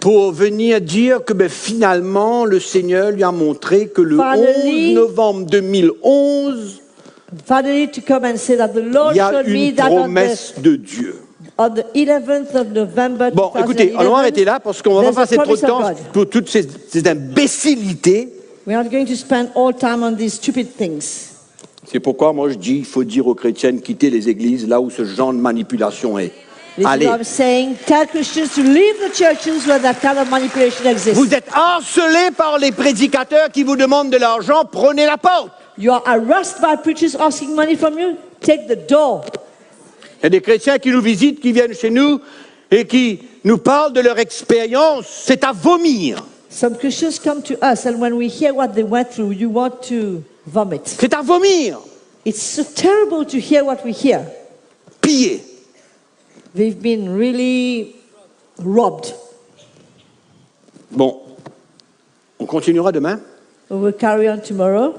pour venir dire que finalement, le Seigneur lui a montré que le 11 novembre 2011, finally to come and say that the Lord il y a showed me une that promesse de Dieu. on the 11th of November Bon, écoutez, allons arrêter là parce qu'on va pas passer trop de temps pour toutes ces imbécilités. We are going to spend all time on these stupid things. C'est pourquoi moi je dis il faut dire aux chrétiens de quitter les églises là où ce genre de manipulation est. Allez. I'm saying, tell Christians to leave the churches where that kind of manipulation exists. Vous êtes harcelés par les prédicateurs qui vous demandent de l'argent, prenez la porte. You are harassed by preachers asking money from you, take the door. Il y a des chrétiens qui nous visitent, qui viennent chez nous et qui nous parlent de leur expérience. C'est à vomir. Some Christians come to us and when we hear what they went through, you want to vomit. C'est à vomir. It's so terrible to hear what we hear. Pillé. They've been really robbed. Bon, on continuera demain. We will carry on tomorrow.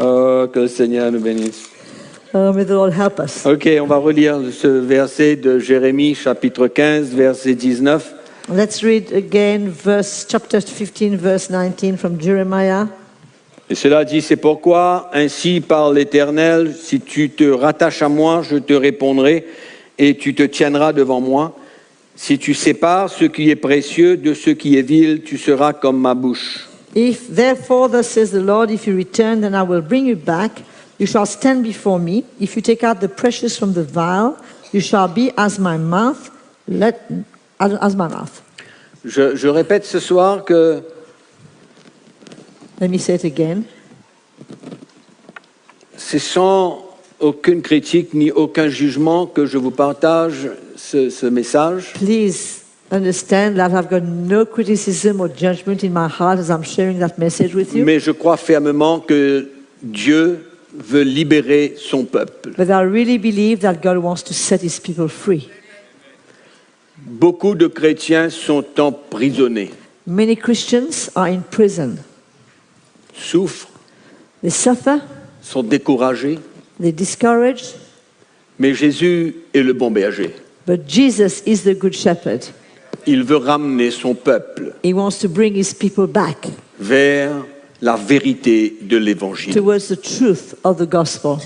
Oh, que le Seigneur nous bénisse. May the Lord help us. Ok, on va relire ce verset de Jérémie, chapitre 15, verset 19. Let's read again chapter 15, verse 19 from Jeremiah. Et cela dit, c'est pourquoi, ainsi parle l'Éternel, si tu te rattaches à moi, je te répondrai et tu te tiendras devant moi. Si tu sépares ce qui est précieux de ce qui est vil, tu seras comme ma bouche. If therefore, thus says the Lord, if you return, then I will bring you back. You shall stand before me. If you take out the precious from the vial, you shall be as my mouth. As my mouth. Je répète ce soir que Let me say it again. C'est sans aucune critique ni aucun jugement que je vous partage ce message. Please understand that I've got no criticism or judgment in my heart as I'm sharing that message with you. Mais je crois fermement que Dieu veut libérer son peuple. But I really believe that God wants to set his people free. Beaucoup de chrétiens sont emprisonnés, Many Christians are in prison. souffrent, They suffer, sont découragés, they're discouraged, mais Jésus est le bon berger. but Jesus is the good shepherd. Il veut ramener son peuple He wants to bring his people back vers la vérité de l'Évangile. towards the truth of the gospel.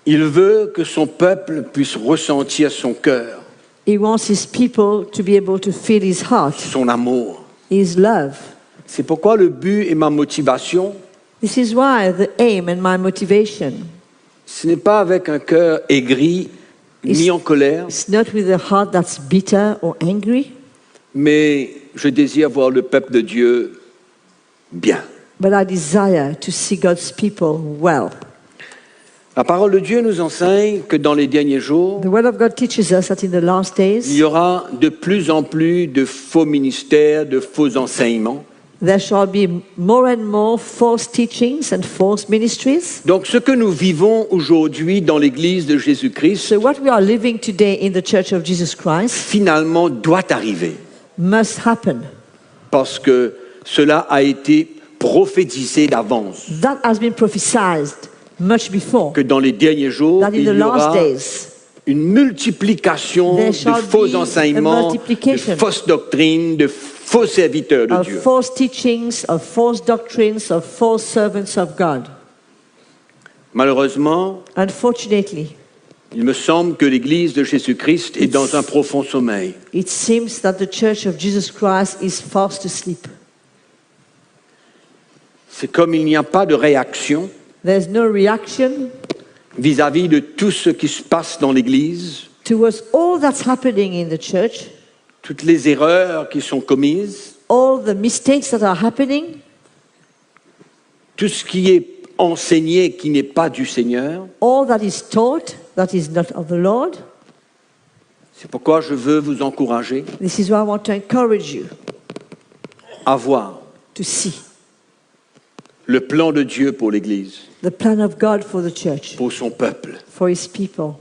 Il veut que son peuple puisse ressentir son cœur, He wants his people to be able to feel his heart, son amour. his love. C'est pourquoi le but et ma motivation, This is why the aim and my motivation ce n'est pas avec un cœur aigri ni en colère, is not with a heart that's bitter or angry, mais je désire voir le peuple de Dieu bien. but I desire to see God's people well. La parole de Dieu nous enseigne que dans les derniers jours, The Word of God teaches us that in the last il days, y aura de plus en plus de faux ministères, de faux enseignements. there shall be more and more false teachings and false ministries. Donc ce que nous vivons aujourd'hui dans l'Église de Jésus-Christ, So what we are living today in the Church of Jesus Christ finalement doit arriver. must happen. Parce que cela a été prophétisé d'avance. That has been prophesied much before. Que dans les derniers jours, That in il the y last aura days, une multiplication there de shall faux be a enseignements, de multiplication fausses doctrines, de faux serviteurs de of Dieu. false teachings, of false doctrines, of false servants of God. Malheureusement, Unfortunately, il me semble que l'Église de Jésus-Christ est dans un profond sommeil. it seems that the Church of Jesus Christ is fast asleep. C'est comme il n'y a pas de réaction There's no reaction vis-à-vis de tout ce qui se passe dans l'Église, towards all that's happening in the church, toutes les erreurs qui sont commises, all the mistakes that are happening, tout ce qui est enseigné qui n'est pas du Seigneur. all that is taught that is not of the Lord. C'est pourquoi je veux vous encourager This is why I want to encourage you à voir to see le plan de Dieu pour l'Église, the plan of God for the church, pour son peuple, for his people,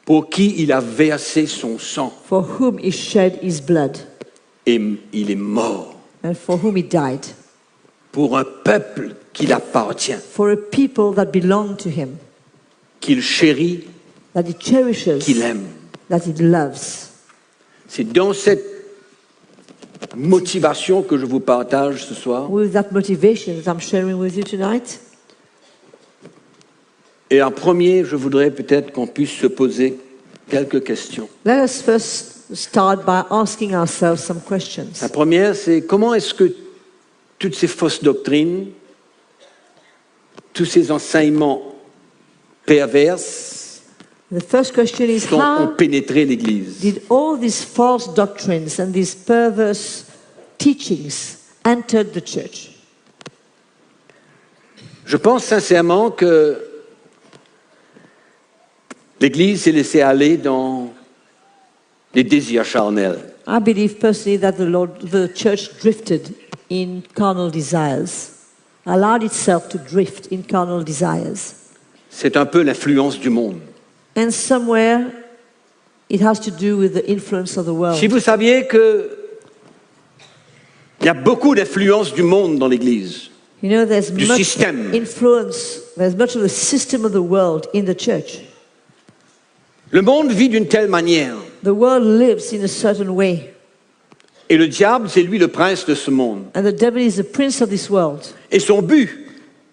pour qui il a versé son sang for whom he shed his blood, et il est mort, and for whom he died, pour un peuple qui l'appartient, for a people that belong to him, qu'il chérit that He cherishes, qu'il aime. that He loves. C'est dans cette motivation que je vous partage ce soir. With that motivation that I'm sharing with you tonight. Et en premier, je voudrais peut-être qu'on puisse se poser quelques questions. Let us first start by asking ourselves some questions. La première, c'est comment est-ce que toutes ces fausses doctrines, tous ces enseignements pervers The first question is ont how pénétré l'Église? did all these false doctrines and these perverse teachings enter the church? Je pense sincèrement que l'Église s'est laissée aller dans les désirs charnels. I believe personally that the church drifted in carnal desires, allowed itself to drift in carnal desires. C'est un peu l'influence du monde. And somewhere it has to do with the influence of the world. Si vous saviez que il y a beaucoup d'influence du monde dans l'Église, You know, there's du much système. influence, there's much of the system of the world in the church. Le monde vit d'une telle manière. The world lives in a certain way, Et le diable, c'est lui le prince de ce monde. and the devil is the prince of this world. Et son but,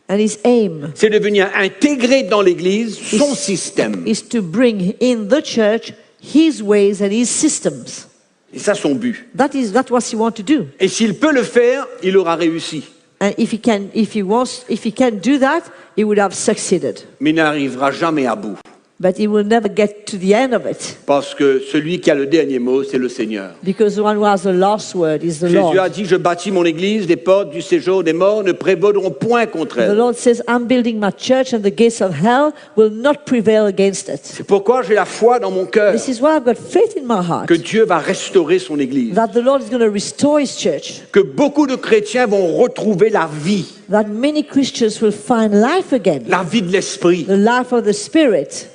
And his aim c'est de venir intégrer dans l'Église son système. is to bring in the church his ways and his systems. Et ça, son but. That's what he wants to do. Et s'il peut le faire, il aura réussi. And if he can do that, he would have succeeded. Mais il n'arrivera jamais à bout. But he will never get to the end of it, Parce que celui qui a le dernier mot, c'est le Seigneur. because the one who has the last word is the Jésus a Lord. dit, je bâtis mon Église, les portes du séjour des morts ne prévaudront point contre The elle. Lord says, I'm building my church and the gates of hell will not prevail against it. C'est pourquoi j'ai la foi dans mon cœur This is why I've got faith in my heart que Dieu va restaurer son Église. that the Lord is going to restore his church, Que beaucoup de chrétiens vont retrouver la vie that many Christians will find life again, de l'esprit. the life of the Spirit,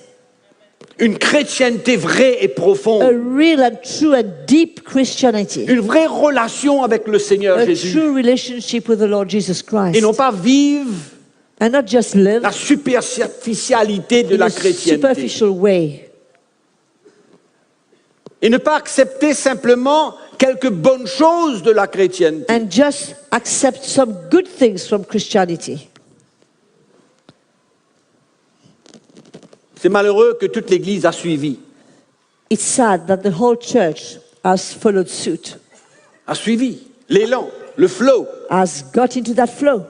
Une chrétienté vraie et a profonde. real and true and deep Christianity, Une vraie relation avec le Seigneur a Jésus. true relationship with the Lord Jesus Christ, Et non pas vivre and not just live la superficialité de in la a chrétienté. superficial way, Et ne pas accepter simplement quelques bonnes choses de la chrétienté. and just accept some good things from Christianity. C'est malheureux que toute l'Église a suivi. It's sad that the whole church has followed suit, A suivi l'élan, le flow. has got into that flow.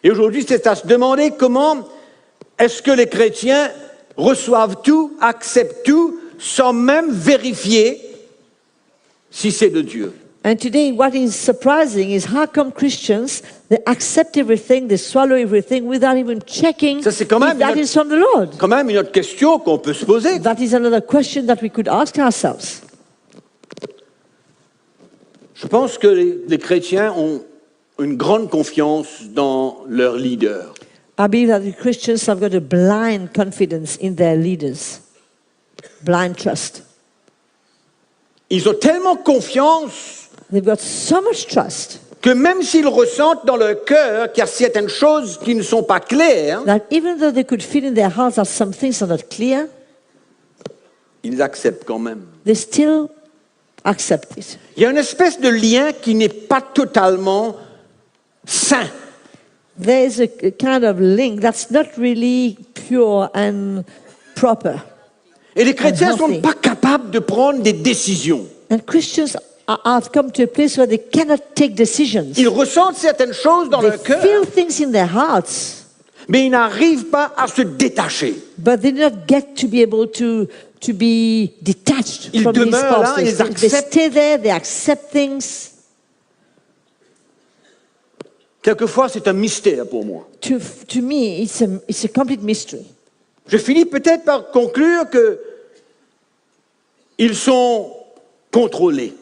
Et aujourd'hui, c'est à se demander comment est-ce que les chrétiens reçoivent tout, acceptent tout, sans même vérifier si c'est de Dieu. And today, what is surprising is how come Christians, they accept everything, they swallow everything without even checking Ça, c'est quand même if that une- is from the Lord. Quand même une autre question qu'on peut se poser. That is another question that we could ask ourselves. Je pense que les chrétiens ont une grande confiance dans leur leader. I believe that the Christians have got a blind confidence in their leaders, blind trust. Ils ont tellement confiance They've got so much trust que même s'ils ressentent dans leur cœur qu'il y a certaines choses qui ne sont pas claires, that even though they could feel in their hearts that some things are not clear, ils acceptent quand même. they still accept it. Il y a une espèce de lien qui n'est pas totalement sain. There is a kind of link that's not really pure and proper. Et les chrétiens ne sont Unhealthy. pas capables de prendre des décisions. And Christians have come to a place where they cannot take decisions. Ils ressentent certaines choses dans They leur cœur, feel things in their hearts, mais ils n'arrivent pas à se détacher. but they do not get to be able to be detached Ils from these demeurent là, thoughts. ils They acceptent. stay there, they accept things. Quelquefois, c'est un mystère pour moi. To me, it's a complete mystery. Je finis peut-être par conclure que ils sont contrôlés.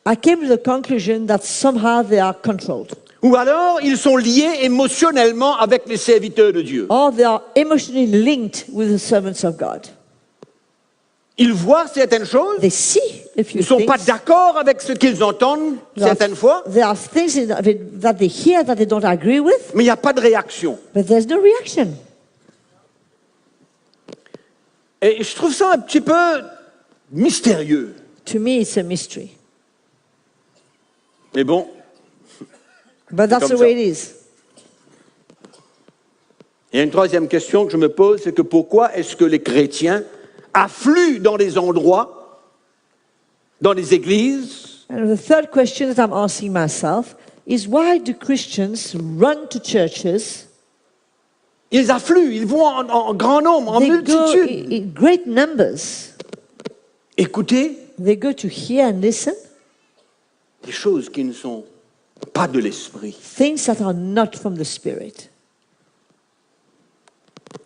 I came to the conclusion that somehow they are controlled, Ou alors, ils sont liés émotionnellement avec les serviteurs de Dieu. or they are emotionally linked with the servants of God. Ils voient certaines choses, They see a few ils ne sont things. pas d'accord avec ce qu'ils entendent certaines fois, There are things that they hear that they don't agree with, mais il n'y a pas de réaction. but there's no reaction. Et je trouve ça un petit peu mystérieux. To me, it's a mystery. Mais bon, But that's comme the way ça. it is. Il y a une troisième question que je me pose, c'est que pourquoi est-ce que les chrétiens affluent dans les endroits, dans les églises, And the third question that I'm asking myself is why do Christians run to churches? ils affluent, ils vont en grand nombre, en They go multitude. in great numbers. Écoutez They go to hear and listen des choses qui ne sont pas de l'esprit. things that are not from the Spirit.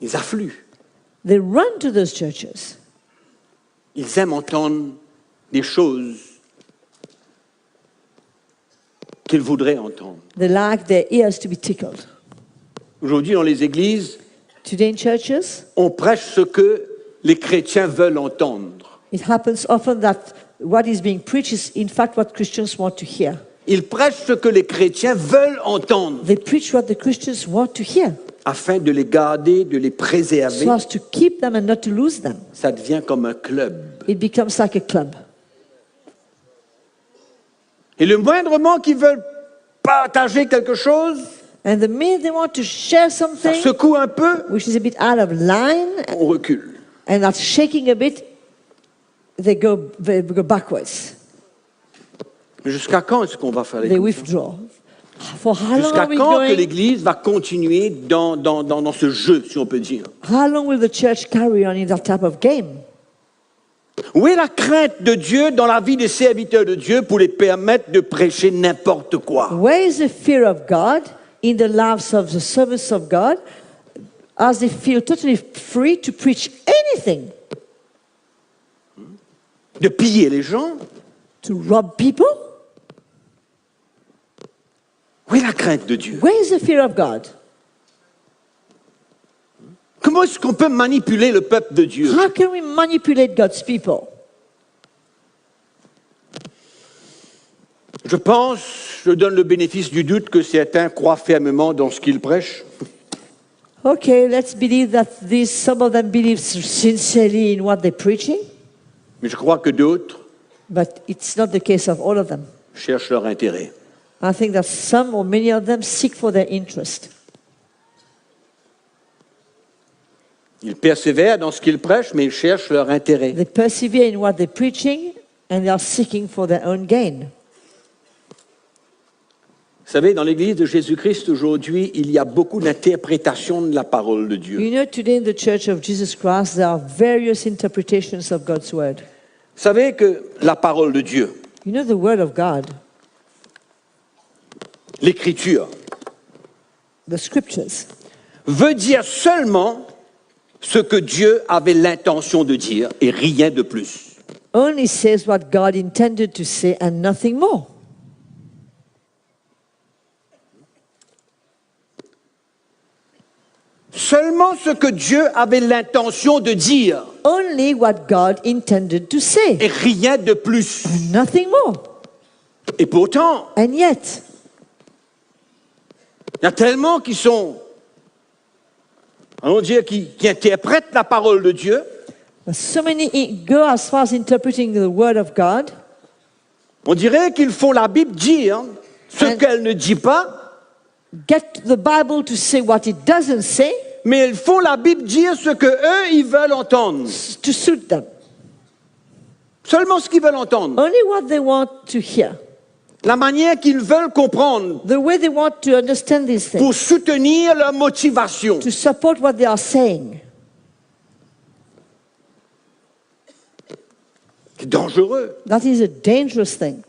Ils affluent. They run to those churches. Ils aiment entendre des choses qu'ils voudraient entendre. They like their ears to be tickled. Aujourd'hui, dans les églises, Today in churches, on prêche ce que les chrétiens veulent entendre. it happens often that what is being preached is in fact what Christians want to hear. Ils prêchent ce que les chrétiens veulent entendre They preach what the Christians want to hear afin de les garder, de les préserver. so as to keep them and not to lose them. Ça devient comme un club. It becomes like a club. Et le moindrement qu'ils veulent partager quelque chose, And the minute they want to share ça something secoue un peu, which is a bit out of line on recule. and that's shaking a bit, they go backwards. Mais jusqu'à quand est-ce qu'on va faire They les withdraw. For how long Jusqu'à are we quand que going? l'Église va continuer dans ce jeu, si on peut dire? How long will the church carry on in that type of game? Où est la crainte de Dieu dans la vie des serviteurs de Dieu pour les permettre de prêcher n'importe quoi? Where is the fear of God in the lives of the servants of God as they feel totally free to preach anything, De piller les gens? to rob people? Où est la crainte de Dieu? Where is the fear of God? Comment est-ce qu'on peut manipuler le peuple de Dieu? How can we manipulate God's people? Je pense, je donne le bénéfice du doute que certains croient fermement dans ce qu'ils prêchent. Okay, let's believe that some of them believe sincerely in what they're preaching, Mais je crois que d'autres but it's not the case of all of them. cherchent leur intérêt. I think that some or many of them seek for their interest. Ils persévèrent dans ce qu'ils prêchent, mais ils cherchent leur intérêt. They persevere in what they're preaching and they are seeking for their own gain. Vous savez, dans l'Église de Jésus-Christ aujourd'hui, il y a beaucoup d'interprétations de la parole de Dieu. You know, today in the Church of Jesus Christ, there are various interpretations of God's Word. Vous savez que la parole de Dieu, You know, the Word of God, l'Écriture, the Scriptures, veut dire seulement ce que Dieu avait l'intention de dire et rien de plus. only says what God intended to say and nothing more. Seulement ce que Dieu avait l'intention de dire Only what God intended to say, et rien de plus. nothing more. Et pourtant, And yet, il y a tellement qui sont, allons dire, qui interprètent la parole de Dieu. so many go as far as interpreting the Word of God. On dirait qu'ils font la Bible dire ce And- qu'elle ne dit pas, Get the Bible to say what it doesn't say mais ils font la Bible dire ce que eux ils veulent entendre. to suit them. Seulement ce qu'ils veulent entendre. Only what they want to hear. La manière qu'ils veulent comprendre The way they want to understand these things. pour soutenir leur motivation. To support what they are saying. C'est dangereux. That is a dangerous thing.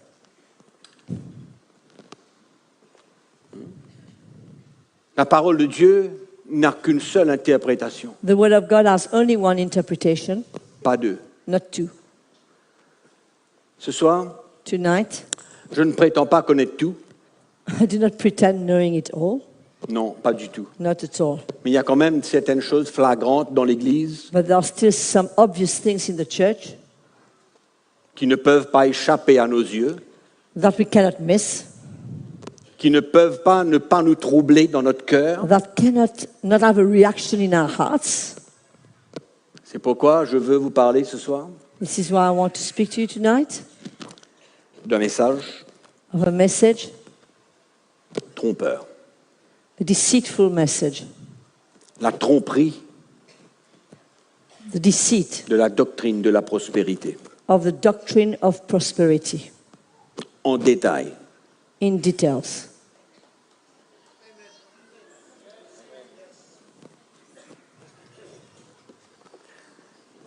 La parole de Dieu n'a qu'une seule interprétation, The Word of God has only one interpretation, pas deux. not two. Ce soir, Tonight, je ne prétends pas connaître tout. I do not pretend knowing it all, Non, pas du tout. not at all. Mais il y a quand même certaines choses flagrantes dans l'Église But there are still some obvious things in the church qui ne peuvent pas échapper à nos yeux, that we cannot miss, qui ne peuvent pas ne pas nous troubler dans notre cœur. that cannot not have a reaction in our hearts. C'est pourquoi je veux vous parler ce soir This is why I want to speak to you tonight d'un message of a message, trompeur. a deceitful message, La tromperie the deceit de la doctrine de la prospérité. of the doctrine of prosperity En détail. in details.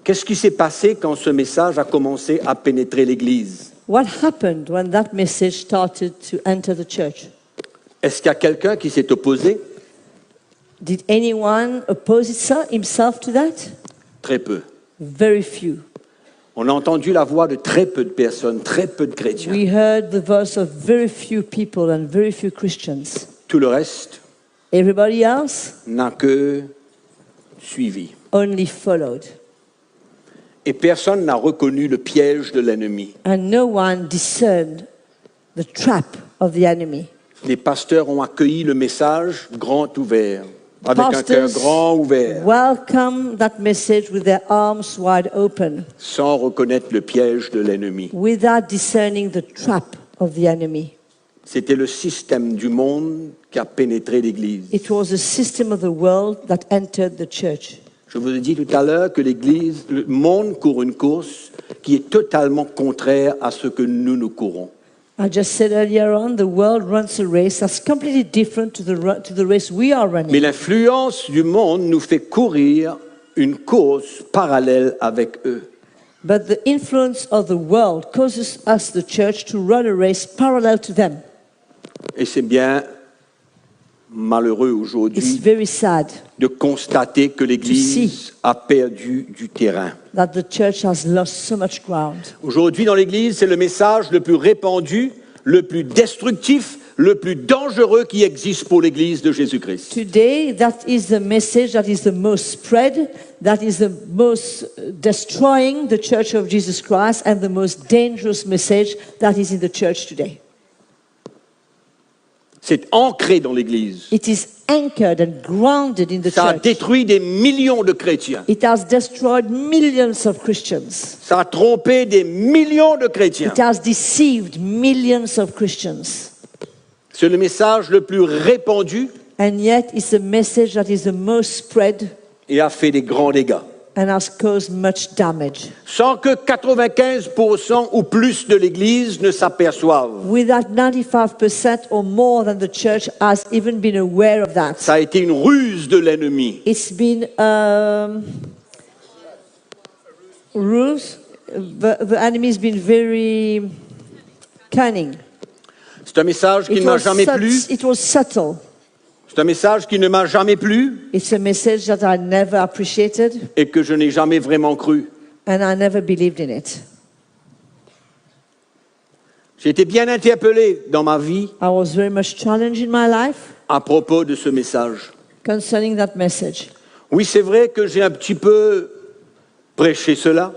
Qu'est-ce qui s'est passé quand ce message a commencé à pénétrer l'Église? What happened when that message started to enter the church? Est-ce qu'il y a quelqu'un qui s'est opposé? Did anyone oppose himself to that? Très peu. Very few. On a entendu la voix de très peu de personnes, très peu de chrétiens. We heard the voice of very few people and very few Christians. Tout le reste Everybody else n'a que suivi. only followed. Et personne n'a reconnu le piège de l'ennemi. And no one discerned the trap of the enemy. Les pasteurs ont accueilli le message grand ouvert, avec un cœur grand ouvert, welcome that message with their arms wide open, sans reconnaître le piège de l'ennemi. without discerning the trap of the enemy. C'était le système du monde qui a pénétré l'Église. It was the system of the world that entered the church. Je vous ai dit tout à l'heure que l'Église, le monde court une course qui est totalement contraire à ce que nous courons. I just said earlier on, the world runs a race that's completely different to the race we are Mais running. l'influence du monde nous fait courir une course parallèle avec eux. But the influence of the world causes us, the church, to run a race parallel to them. Et c'est bien malheureux It's aujourd'hui very sad de constater que l'Église a perdu du terrain. that the church has lost so much ground. Aujourd'hui, dans l'Église, c'est le message le plus répandu, le plus destructif, le plus dangereux qui existe pour l'Église de Jésus-Christ. Today, that is the message that is the most spread, that is the most destroying the church of Jesus Christ, and the most dangerous message that is in the church today. C'est ancré dans l'Église. It is anchored and grounded in the Ça a church. détruit des millions de chrétiens. It has destroyed millions of Christians. Ça a trompé des millions de chrétiens. It has deceived millions of Christians. C'est le message le plus répandu And yet, it's a message that is the most spread et a fait des grands dégâts. and has caused much damage. Sans que 95% ou plus de l'Église ne s'aperçoivent. Without 95% or more than the church has even been aware of that. Ça a été une ruse de l'ennemi. It's been rules. The enemy's been very cunning. C'est un message qui ne m'a jamais plu. It was subtle. C'est un message qui ne m'a jamais plu It's a message that I never appreciated et que je n'ai jamais vraiment cru. and I never believed in it. J'ai été bien interpellé dans ma vie I was very much challenged in my life à propos de ce message. concerning that message. Oui, c'est vrai que j'ai un petit peu prêché cela,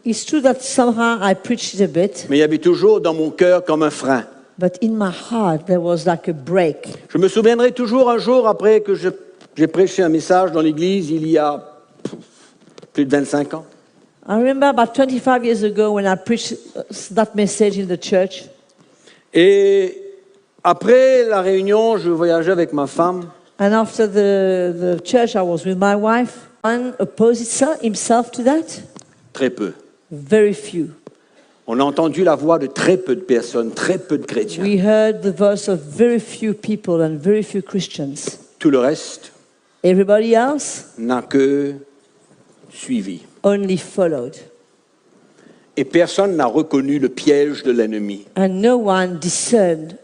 It's true that somehow I preached it a bit, mais il y avait toujours dans mon cœur comme un frein. but in my heart there was like a break. Je me souviendrai toujours un jour après que j'ai prêché un message dans l'église il y a plus de 25 ans. I remember about 25 years ago when I preached that message in the church. Et après la réunion, je voyageais avec ma femme. And after the church, I was with my wife. One opposed himself to that? Très peu. Very few. On a entendu la voix de très peu de personnes, très peu de chrétiens. We heard the voice of very few people and very few Christians. Tout le reste Everybody else n'a que suivi. only followed. Et personne n'a reconnu le piège de l'ennemi. And no one discerned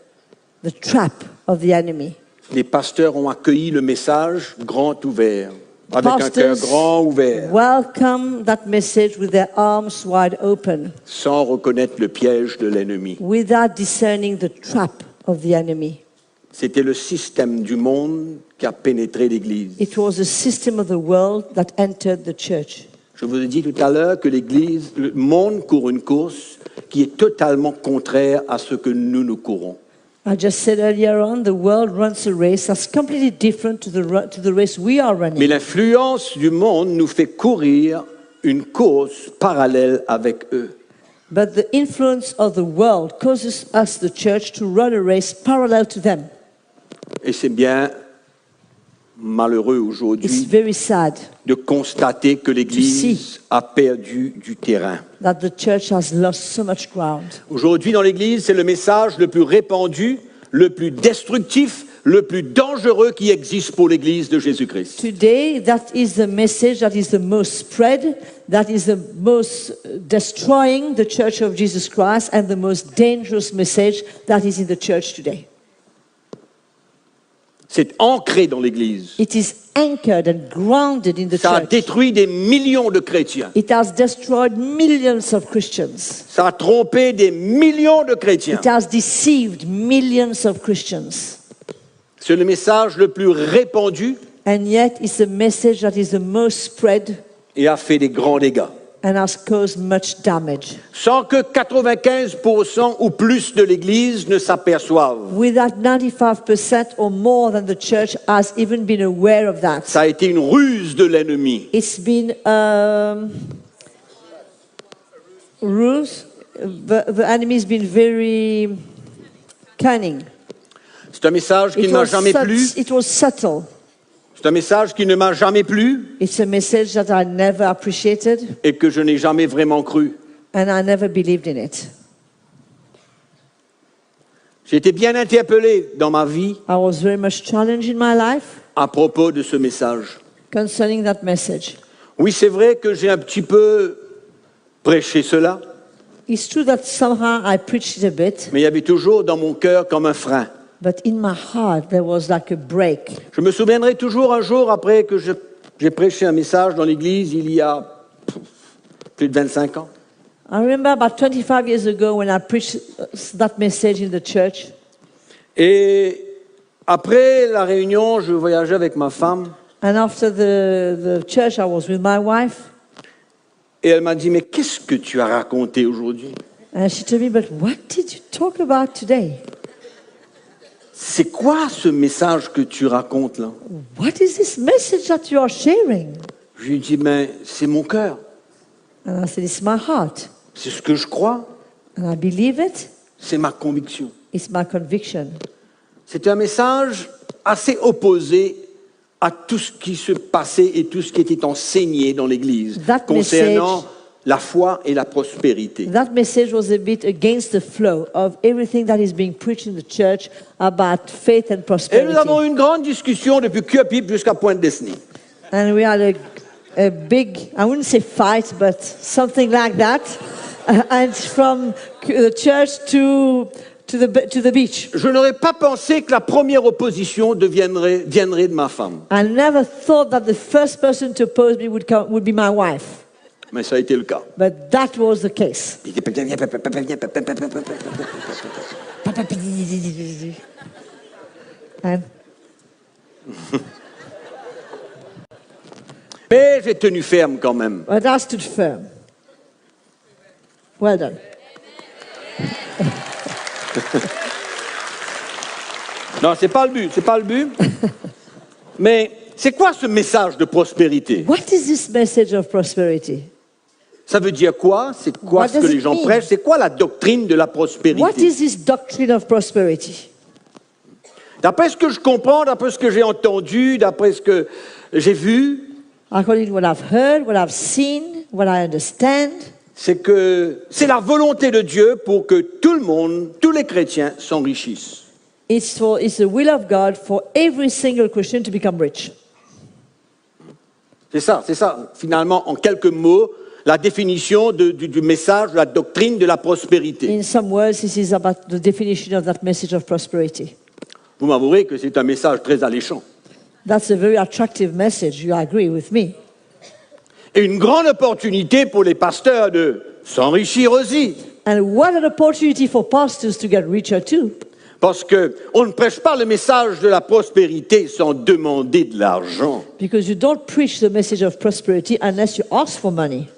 the trap of the enemy. Les pasteurs ont accueilli le message grand ouvert, avec un cœur Pastors grand ouvert, welcome that message with their arms wide open, sans reconnaître le piège de l'ennemi. without discerning the trap of the enemy. C'était le système du monde qui a pénétré l'Église. It was the system of the world that entered the church. Je vous ai dit tout à l'heure que l'Église, le monde court une course qui est totalement contraire à ce que nous courons. I just said earlier on, the world runs a race that's completely different to the race we are Mais running. l'influence du monde nous fait courir une cause parallèle avec eux. But the influence of the world causes us, the church, to run a race parallel to them. Et c'est bien malheureux It's aujourd'hui very sad de constater que l'Église a perdu du terrain. that the church has lost so much ground. Aujourd'hui, dans l'Église, c'est le message le plus répandu, le plus destructif, le plus dangereux qui existe pour l'Église de Jésus-Christ. Today, that is the message that is the most spread, that is the most destroying the church of Jesus Christ, and the most dangerous message that is in the church today. C'est ancré dans l'Église. It is anchored and grounded in the Ça a church. détruit des millions de chrétiens. It has destroyed millions of Christians. Ça a trompé des millions de chrétiens. It has deceived millions of Christians. C'est le message le plus répandu And yet, it's a message that is the most spread et a fait des grands dégâts. and has caused much damage. Sans que 95% ou plus de l'Église ne s'aperçoivent. Without 95% or more than the church has even been aware of that. Ça a été une ruse de l'ennemi. It's been rules. The enemy's been very cunning. C'est un message qui ne m'a jamais plu. It was subtle. C'est un message qui ne m'a jamais plu It's a message that I never appreciated et que je n'ai jamais vraiment cru. and I never believed in it. J'ai été bien interpellé dans ma vie I was very much challenged in my life à propos de ce message. concerning that message. Oui, c'est vrai que j'ai un petit peu prêché cela, It's true that somehow I preached it a bit, mais il y avait toujours dans mon cœur comme un frein. but in my heart there was like a break. Je me souviendrai toujours un jour après que j'ai prêché un message dans l'église il y a plus de 25 ans. I remember about 25 years ago when I preached that message in the church. Et après la réunion, je voyageais avec ma femme And after the church, I was with my wife. et elle m'a dit, mais qu'est-ce que tu as raconté aujourd'hui? And she told me, but what did you talk about today? C'est quoi ce message que tu racontes là? What is this message that you are sharing? Je lui ai dit, mais c'est mon cœur, And I said, it's my heart. c'est ce que je crois, And I believe it. c'est ma conviction. It's my conviction. C'était un message assez opposé à tout ce qui se passait et tout ce qui était enseigné dans l'Église That concernant message- la foi et la prospérité. That message was a bit against the flow of everything that is being preached in the church about faith and Et nous prosperity. avons eu une grande discussion depuis Cuepipe jusqu'à Pointe-Desney. And we had a big, I wouldn't say fight, but something like that. And from the church to the beach. Je n'aurais pas pensé que la première opposition viendrait de ma femme. I never thought that the first person to oppose me would be my wife. Mais ça a été le cas. But that was the case. And Mais j'ai tenu ferme quand même. but I stood firm. Well done. Non, c'est pas le but, c'est pas le but. Mais c'est quoi ce message de prospérité? What is this message of prosperity? Ça veut dire quoi? C'est quoi What ce que does les it gens mean? prêchent? C'est quoi la doctrine de la What prospérité? is this doctrine of prosperity? D'après ce que je comprends, d'après ce que j'ai entendu, d'après ce que j'ai vu, According to what I've heard, what I've seen, what I understand, c'est que c'est la volonté de Dieu pour que tout le monde, tous les chrétiens s'enrichissent. it's the will of God for every single Christian to become rich. C'est ça, finalement, en quelques mots, la définition du message, de la doctrine de la prospérité. In some words, this is about the definition of that message of prosperity. Vous m'avouerez que c'est un message très alléchant. That's a very attractive message. You agree with me? Et une grande opportunité pour les pasteurs de s'enrichir aussi. And what an opportunity for pastors to get richer too. Parce qu'on ne prêche pas le message de la prospérité sans demander de l'argent. Because you don't preach the message of prosperity unless you ask for money.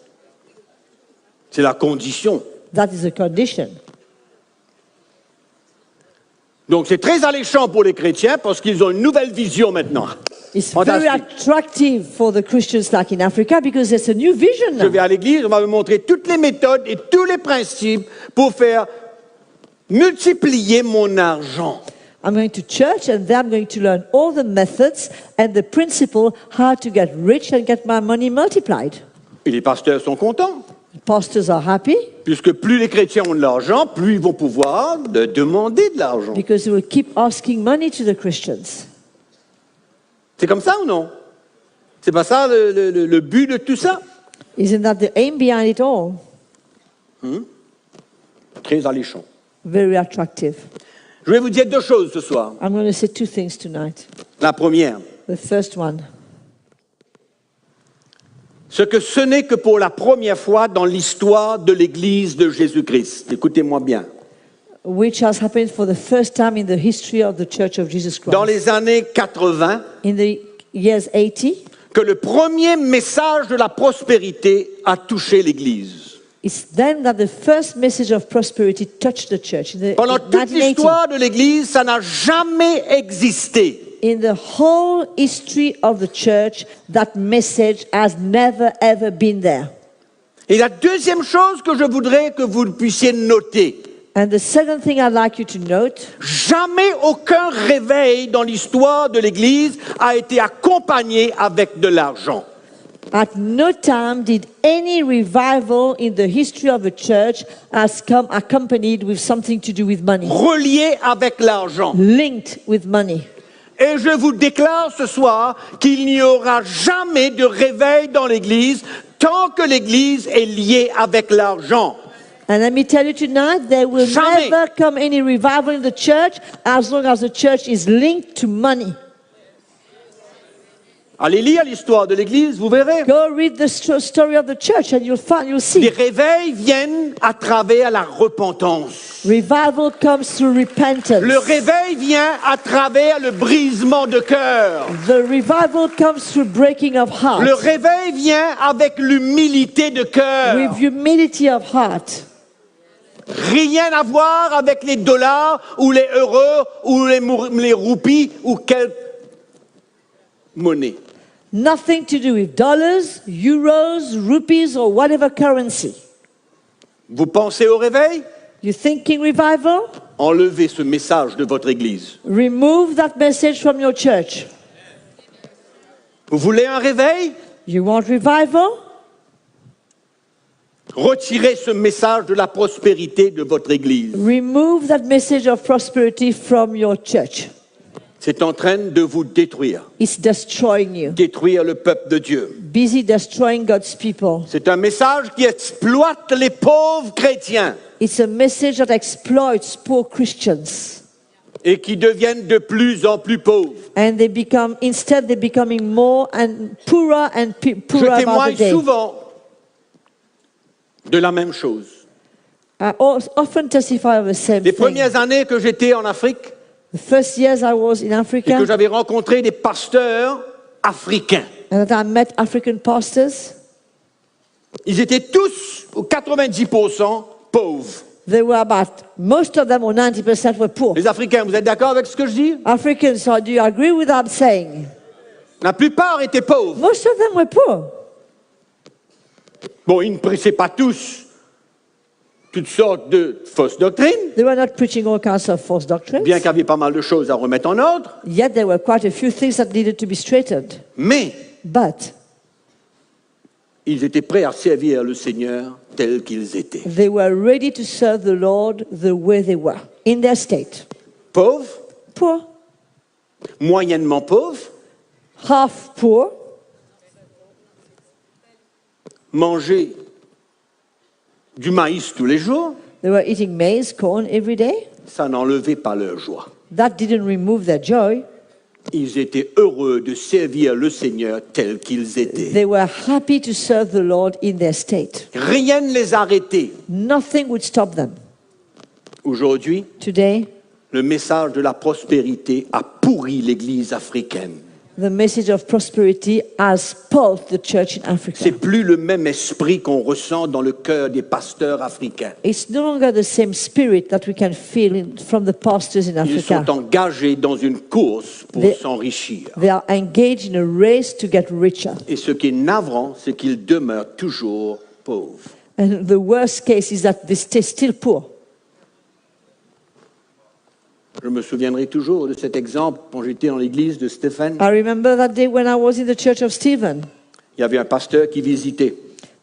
C'est la condition. That is a condition. Donc c'est très alléchant pour les chrétiens parce qu'ils ont une nouvelle vision maintenant. It's very Fantastique. attractive for the Christians like in Africa because it's a new vision Je now. vais à l'église, on va me montrer toutes les méthodes et tous les principes pour faire multiplier mon argent. I'm going to church and then I'm going to learn all the methods and the principle how to get rich and get my money multiplied. Et les pasteurs sont contents, Pastors are happy puisque plus les chrétiens ont de l'argent, plus ils vont pouvoir demander de l'argent. because they will keep asking money to the Christians. C'est comme ça ou non? C'est pas ça le but de tout ça? Isn't that the aim behind it all? Très alléchant. Very attractive. Je vais vous dire deux choses ce soir. I'm going to say two things tonight. La première, The first one, ce que ce n'est que pour la première fois dans l'histoire de l'Église de Jésus-Christ. Écoutez-moi bien. which has happened for the first time in the history of the Church of Jesus Dans Christ. les années 80, In the years 80, que le premier message de la prospérité a touché l'Église. it's then that the first message of prosperity touched the church. Pendant toute 1980. l'histoire de l'Église, ça n'a jamais existé. In the whole history of the church, that message has never ever been there. Et la deuxième chose que je voudrais que vous puissiez noter, And the second thing I'd like you to note, jamais aucun réveil dans l'histoire de l'Église a été accompagné avec de l'argent. at no time did any revival in the history of the church has come accompanied with something to do with money, Relié avec l'argent. linked with money. Et je vous déclare ce soir qu'il n'y aura jamais de réveil dans l'Église tant que l'Église est liée avec l'argent. And let me tell you tonight, there will Jamais. never come any revival in the church as long as the church is linked to money. Allez lire l'histoire de l'Église, vous verrez. Go read the story of the church and you'll Les see. réveils viennent à travers la repentance. Revival comes through repentance. Le réveil vient à travers le brisement de cœur. The revival comes through breaking of heart. Le réveil vient avec l'humilité de cœur. With humility of heart. Rien à voir avec les dollars ou les euros ou les roupies ou quelle monnaie. Nothing to do with dollars, euros, rupees, or whatever currency. Vous pensez au réveil? You thinking revival? Enlevez ce message de votre Église. Remove that message from your church. Vous voulez un réveil? You want revival? Retirez ce message de la prospérité de votre Église. Remove that message of prosperity from your church. C'est en train de vous détruire. It's destroying you. Détruire le peuple de Dieu. Busy destroying God's people. C'est un message qui exploite les pauvres chrétiens It's a message that exploits poor Christians. et qui deviennent de plus en plus pauvres. And instead they're becoming more and poorer Je poorer by the témoigne day. souvent de la même chose. I often testify of the same Les thing. premières années que j'étais en Afrique The first years I was in et Africa que j'avais rencontré des pasteurs africains, and that I met African pastors, ils étaient tous, ou 90%, pauvres. they were most of them, or 90% were poor. Les Africains, vous êtes d'accord avec ce que je dis? Africans, so do you agree with what I'm saying? La plupart étaient pauvres. Most of them were poor. Bon, ils ne prêchaient pas tous toutes sortes de fausses doctrines, They were not preaching all kinds of false doctrines, bien qu'il y avait pas mal de choses à remettre en ordre, yet there were quite a few things that needed to be straightened. mais But ils étaient prêts à servir le Seigneur tels qu'ils étaient. they were ready to serve the Lord the way they were, in their state. Pauvres, Poor, moyennement pauvres, half poor, manger du maïs tous les jours, they were eating maize, corn every day. ça n'enlevait pas leur joie. That didn't remove their joy. Ils étaient heureux de servir le Seigneur tel qu'ils étaient. They were happy to serve the Lord in their state. Rien ne les arrêtait. Nothing would stop them. Aujourd'hui, Today, le message de la prospérité a pourri l'Église africaine. The message of prosperity has pulled the church in Africa. C'est plus le même esprit qu'on ressent dans le cœur des pasteurs africains. It's no longer the same spirit that we can feel from the pastors in Ils Africa. sont engagés dans une course pour s'enrichir. They are engaged in a race to get richer. Et ce qui est navrant, c'est qu'ils demeurent toujours pauvres. And the worst case is that they stay still poor. Je me souviendrai toujours de cet exemple quand j'étais dans l'église de Stéphane. I remember that day when I was in the church of Stephen. Il y avait un pasteur qui visitait.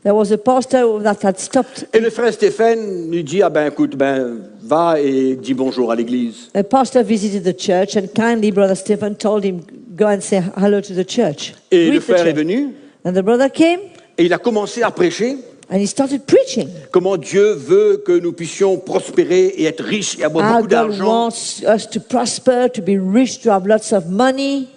There was a pastor that had stopped. Et le frère Stéphane lui dit, écoute, va et dis bonjour à l'église. A pastor visited the church and kindly Brother Stephen told him, go and say hello to the church. Et le Greet the frère est church. venu And the brother came et il a commencé à prêcher and he started preaching. comment Dieu veut que nous puissions prospérer et être riches et avoir How beaucoup God d'argent. wants us to prosper, to be rich, to have lots of money.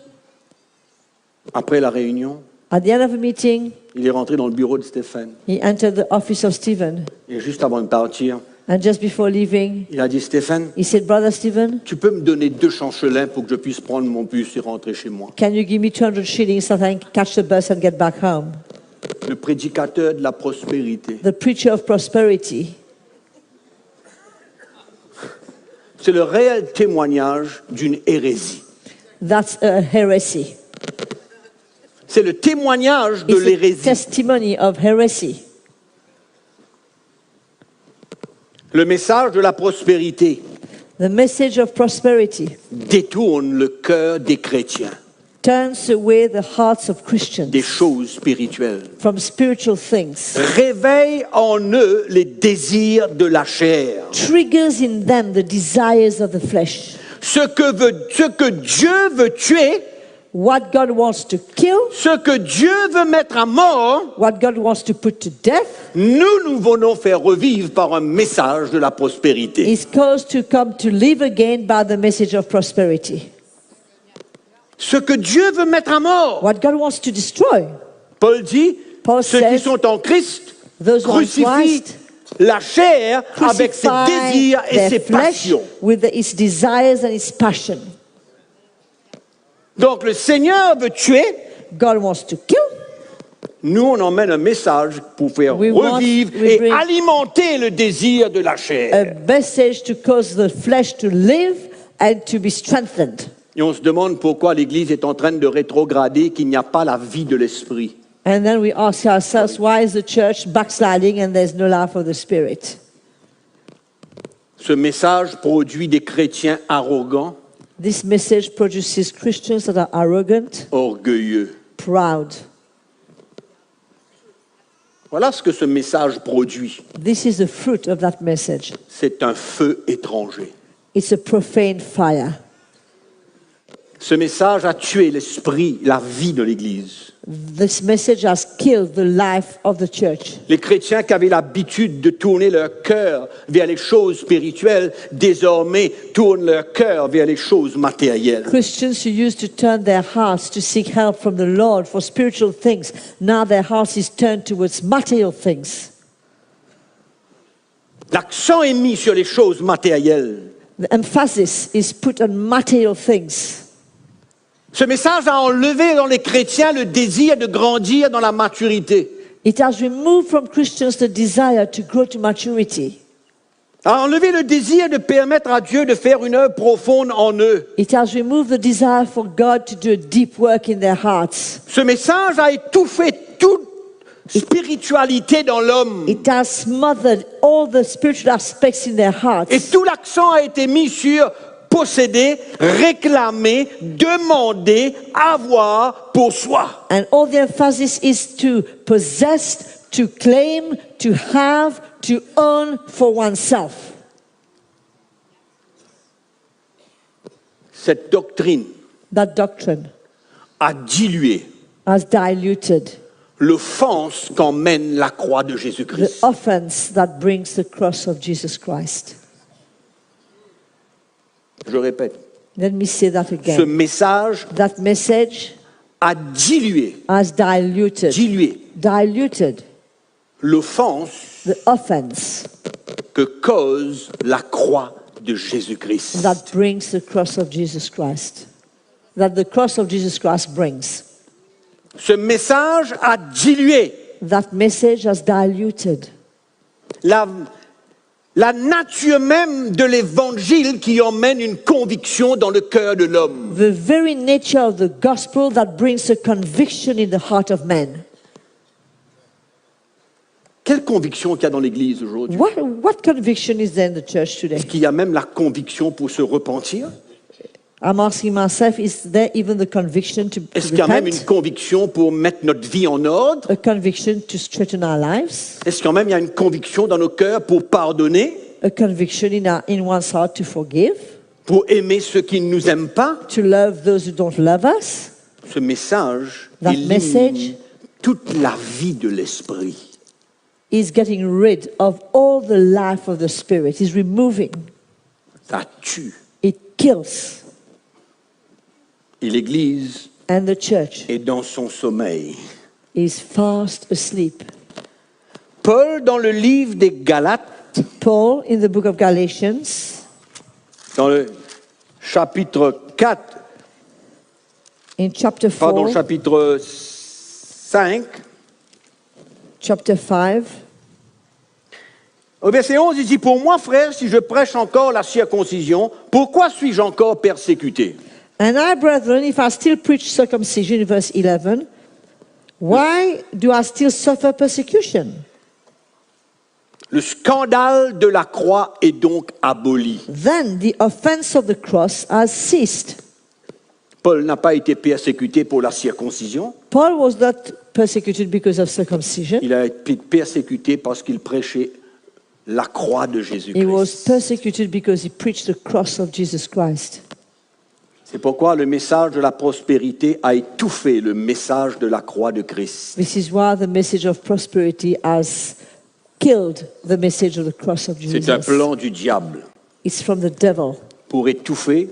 Après la réunion, At the end of a meeting, il est rentré dans le bureau de Stéphane. he entered the office of Stephen. Et juste avant de partir, And just before leaving, il a dit, Stéphane, he said, Brother Stephen, tu peux me donner 2 chanchelins pour que je puisse prendre mon bus et rentrer chez moi. can you give me 200 shillings so that I can catch the bus and get back home? Le prédicateur de la prospérité. The preacher of prosperity. C'est le réel témoignage d'une hérésie. That's a heresy. C'est le témoignage de It's a l'hérésie. testimony of heresy. Le message de la prospérité The message of prosperity détourne le cœur des chrétiens turns away the hearts of Christians des choses spirituelles. from spiritual things, Réveille en eux les désirs de la chair. triggers in them the desires of the flesh. Ce que Dieu veut tuer, What God wants to kill, ce que Dieu veut mettre à mort, what God wants to put to death, nous venons faire revivre par un message de la prospérité. is caused to come to live again by the message of prosperity. Ce que Dieu veut mettre à mort. What God wants to destroy, Paul dit, Paul ceux qui says, sont en Christ those who are in crucifient Christ la chair avec ses crucify désirs et their ses flesh passions. with its desires and its passion. Donc le Seigneur veut tuer, God wants to kill. nous on emmène un message pour faire We revivre we et bring alimenter le désir de la a chair. message to cause the flesh to live and to be strengthened. Et on se demande pourquoi l'Église est en train de rétrograder, qu'il n'y a pas la vie de l'Esprit. And then we ask ourselves, why is the church backsliding and there's no life of the Spirit? Ce message produit des chrétiens arrogants, This message produces Christians that are arrogant, orgueilleux. proud. Voilà ce que ce message produit. This is the fruit of that message. C'est un feu étranger. It's a profane fire. Ce message a tué l'esprit, la vie de l'Église. This message has killed the life of the church. Les chrétiens qui avaient l'habitude de tourner leur cœur vers les choses spirituelles, désormais tournent leur cœur vers les choses matérielles. Christians who used to turn their hearts to seek help from the Lord for spiritual things, now their hearts is turned towards material things. L'accent est mis sur les choses matérielles. The emphasis is put on material things. Ce message a enlevé dans les chrétiens le désir de grandir dans la maturité. It has removed from Christians the desire to grow to maturity. A enlevé le désir de permettre à Dieu de faire une œuvre profonde en eux. It has removed the desire for God to do a deep work in their hearts. Ce message a étouffé toute spiritualité dans l'homme. It has smothered all the spiritual aspects in their Et hearts. tout l'accent a été mis sur posséder, réclamer, demander, avoir pour soi. And all the emphasis is to possess, to claim, to have, to own for oneself. Cette doctrine That doctrine a dilué has diluted l'offense qu'emmène la croix de the Jésus-Christ. offense that brings the cross of Jesus Christ. Je répète, Let me say that ce again. message That message a dilué has diluted l'offense the offense que cause la croix de Jésus-Christ. that brings the cross of Jesus Christ. that the cross of Jesus Christ brings. Ce message a dilué That message has diluted la nature même de l'évangile qui emmène une conviction dans le cœur de l'homme. the very nature of the gospel that brings a conviction in the heart of man. Quelle conviction qu'il y a dans l'Église aujourd'hui? What conviction is there in the church today? Est-ce qu'il y a même la conviction pour se repentir? I'm asking myself, is there even the conviction to Est-ce qu'il y a même une repent? conviction pour mettre notre vie en ordre? A conviction to straighten our lives? Est-ce qu'il y a une conviction dans nos cœurs pour pardonner? A conviction in one's heart to forgive? Pour aimer ceux qui ne nous aiment pas? To love those who don't love us? Ce message That élimine message toute la vie de l'esprit. Is getting rid of all the life of the Spirit. Is removing. Ça tue. It kills. Et l'Église And the church est dans son sommeil. is fast asleep. Paul, dans le livre des Galates, Paul, in the book of Galatians, dans le chapitre 4, in chapter 4, pardon, chapitre 5, chapter 5, au verset 11, il dit, « Pour moi, frère, si je prêche encore la circoncision, pourquoi suis-je encore persécuté ?» and I, brethren, if I still preach circumcision, verse 11, why do I still suffer persecution? Le scandale de la croix est donc aboli. Then the offense of the cross has ceased. Paul n'a pas été persécuté pour la circoncision, Paul was not persecuted because of circumcision. il a été persécuté parce qu'il prêchait la croix de He was Jésus-Christ. persecuted because he preached the cross of Jesus Christ. C'est pourquoi le message de la prospérité a étouffé le message de la croix de Christ. This is why the message of prosperity has killed the message of the cross of C'est un Jesus. plan du diable It's from the devil pour étouffer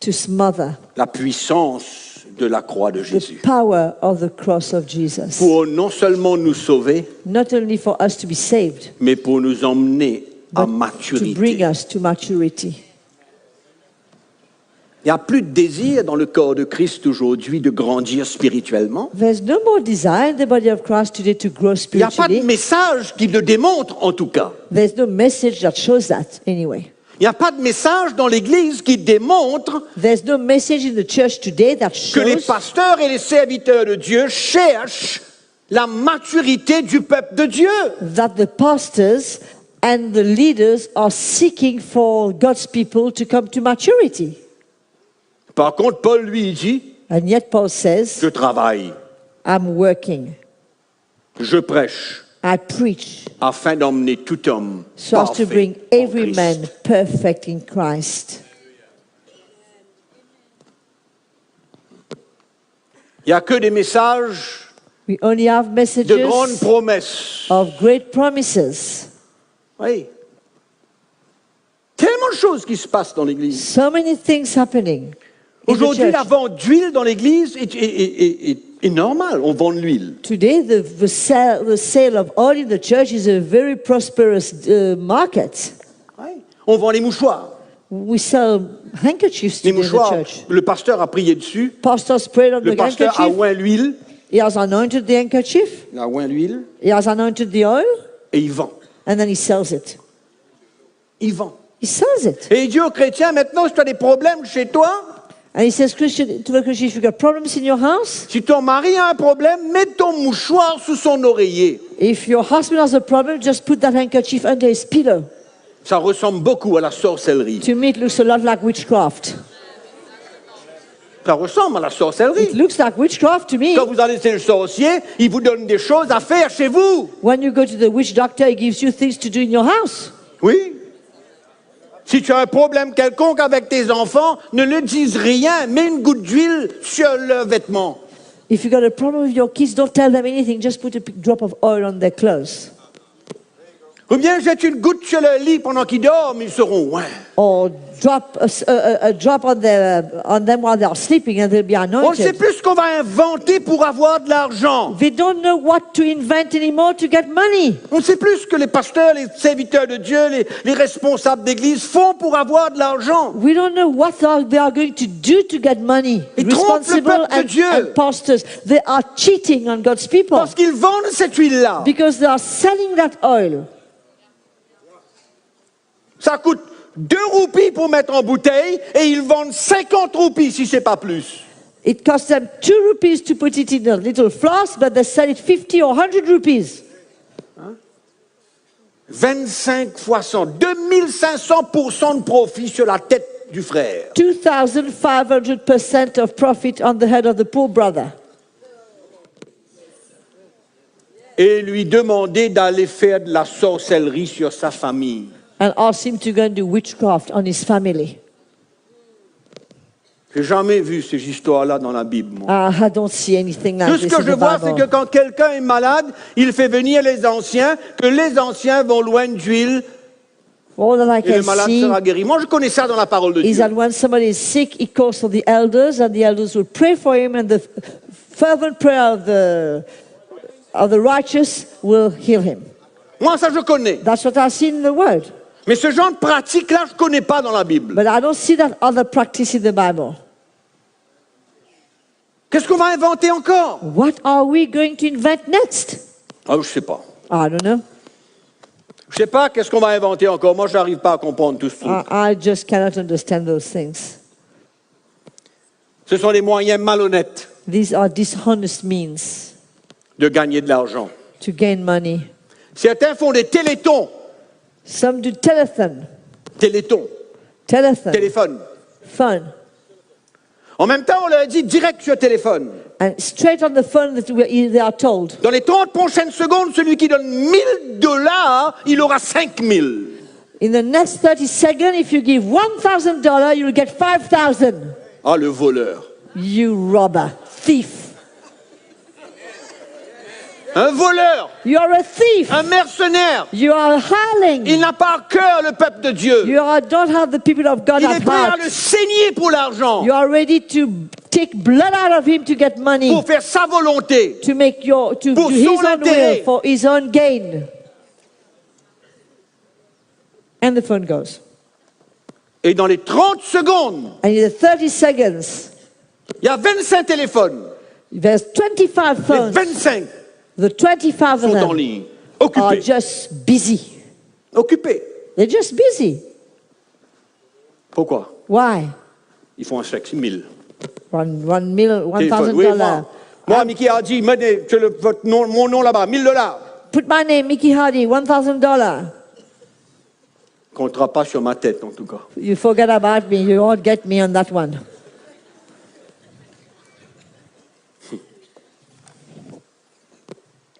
to smother la puissance de la croix de the Jésus. power of the cross of Jesus. Pour non seulement nous sauver, Not only for us to be saved, mais pour nous emmener à but to bring maturité. us to maturity. Il n'y a plus de désir dans le corps de Christ aujourd'hui de grandir spirituellement. There's no more desire in the body of Christ today to grow Il n'y a pas de spiritually. message qui le démontre en tout cas. There's no message that shows that anyway. Il n'y a pas de message dans l'Église qui démontre There's no message in the church today that que les shows pasteurs et les serviteurs de Dieu cherchent la maturité du peuple de Dieu. that the pastors and the leaders are seeking for God's people to come to maturity. Par contre, Paul lui dit, And yet Paul says, je travaille, I'm working, je prêche, I preach, afin d'emmener tout homme so as to parfait bring en every Christ. man perfect in Christ. Il n'y a que des messages We only have de messages grandes promesses. of great promises. Oui. Tellement de choses qui se passent dans l'Église. So many things happening in the Aujourd'hui, la church. vente d'huile dans l'Église est normale. On vend de l'huile. Today, the sale of oil in the church is a very prosperous market. Oui. On vend les mouchoirs. We sell handkerchiefs Les today in the mouchoirs, church. le pasteur a prié dessus. Pastor sprayed on Le the pasteur a handkerchief. oint l'huile. He has anointed the handkerchief. Il a oint l'huile He has anointed the oil. et il vend. And then he sells it. Il vend. He sells it. Et il dit aux chrétiens, maintenant, si tu as des problèmes chez toi, And he says, Christian, to the Christian, if you've got problems in your house, si ton mari a un problème, mets ton mouchoir sous son oreiller. if your husband has a problem, just put that handkerchief under his pillow. Ça ressemble beaucoup à la sorcellerie. To me, it looks a lot like witchcraft. Ça ressemble à la sorcellerie. It looks like witchcraft to me. Quand vous allez chez le sorcier, il vous donne des choses à faire chez vous. When you go to the witch doctor, he gives you things to do in your house. Oui. Si tu as un problème quelconque avec tes enfants, ne leur dis rien. Mets une goutte d'huile sur leurs vêtements. If you've got a problem with your kids, don't tell them anything. Just put a drop of oil on their clothes. Ou bien jette une goutte sur le lit pendant qu'ils dorment, ils seront loin. Or drop a drop on them while they are sleeping and they'll be On ne sait anointed. plus ce qu'on va inventer pour avoir de l'argent. We don't know what to invent anymore to get money. On ne sait plus ce que les pasteurs, les serviteurs de Dieu, les responsables d'église font pour avoir de l'argent. We don't know what they are going to do to get money. Ils trompent le Responsible peuple de Dieu. and pastors, they are cheating on God's people Parce qu'ils vendent cette huile-là. because they are selling that oil. Ça coûte 2 roupies pour mettre en bouteille et ils vendent 50 roupies si c'est pas plus. It costs them 2 rupees to put it in a little flask, but they sell it 50 or 100 rupees. 25 fois 100, 2500% de profit sur la tête du frère. 2,500% of profit on the head of the poor brother. Et lui demander d'aller faire de la sorcellerie sur sa famille. And ask him to go and do witchcraft on his family. J'ai jamais vu ces histoires-là dans la Bible, moi. I don't see anything like Tout ce this que in je the vois, c'est que Bible. quand quelqu'un est malade, il fait venir les anciens, que les anciens vont loin d'huile All that I et le can malade see sera guéri. Moi, je connais ça dans la parole de is Dieu. that when somebody is sick, he calls for the elders, and the elders will pray for him, and the fervent prayer of the righteous will heal him. Moi, ça, je connais. That's what I see in the Word. Mais ce genre de pratique-là, je ne connais pas dans la Bible. But I don't see that other practice in the Bible. Qu'est-ce qu'on va inventer encore? What are we going to invent next? Ah, je ne sais pas. I don't know. Je ne sais pas qu'est-ce qu'on va inventer encore. Moi, je n'arrive pas à comprendre tout ce truc. I just cannot understand those things. Ce sont des moyens malhonnêtes These are dishonest means de gagner de l'argent. to gain money. Certains font des télétons. Some do telethon, Téléthon. Téléphone. phone, En même temps, on leur dit direct sur téléphone. and straight on the phone that they are told. Dans les 30 prochaines secondes, celui qui donne $1000, il aura 5000. In the next 30 seconds, if you give $1,000, you'll get 5,000. Ah, le voleur. You robber, thief. Un voleur, You are a thief. un mercenaire. You are a hireling. Il n'a pas à cœur le peuple de Dieu. Don't have the people of God Il at est prêt à heart. le saigner pour l'argent, You are ready to take blood out of him to get money, pour faire sa volonté. to make to Pour do his son own intérêt. will, for his own gain. And the phone goes. Et dans les 30 secondes, And in the 30 seconds, il y a 25 téléphones. there's 25 Les phones. 25 The 25 of sont en them ligne. are Occupés. just busy. Occupés. They're just busy. Pourquoi? Why? Ils font un chèque, 1000. $1,000. Oui, moi, Mickey Hardy, mon nom là-bas, $1000. Put my name, Mickey Hardy, $1,000. Comptera pas sur ma tête, en tout cas. You forget about me. You won't get me on that one.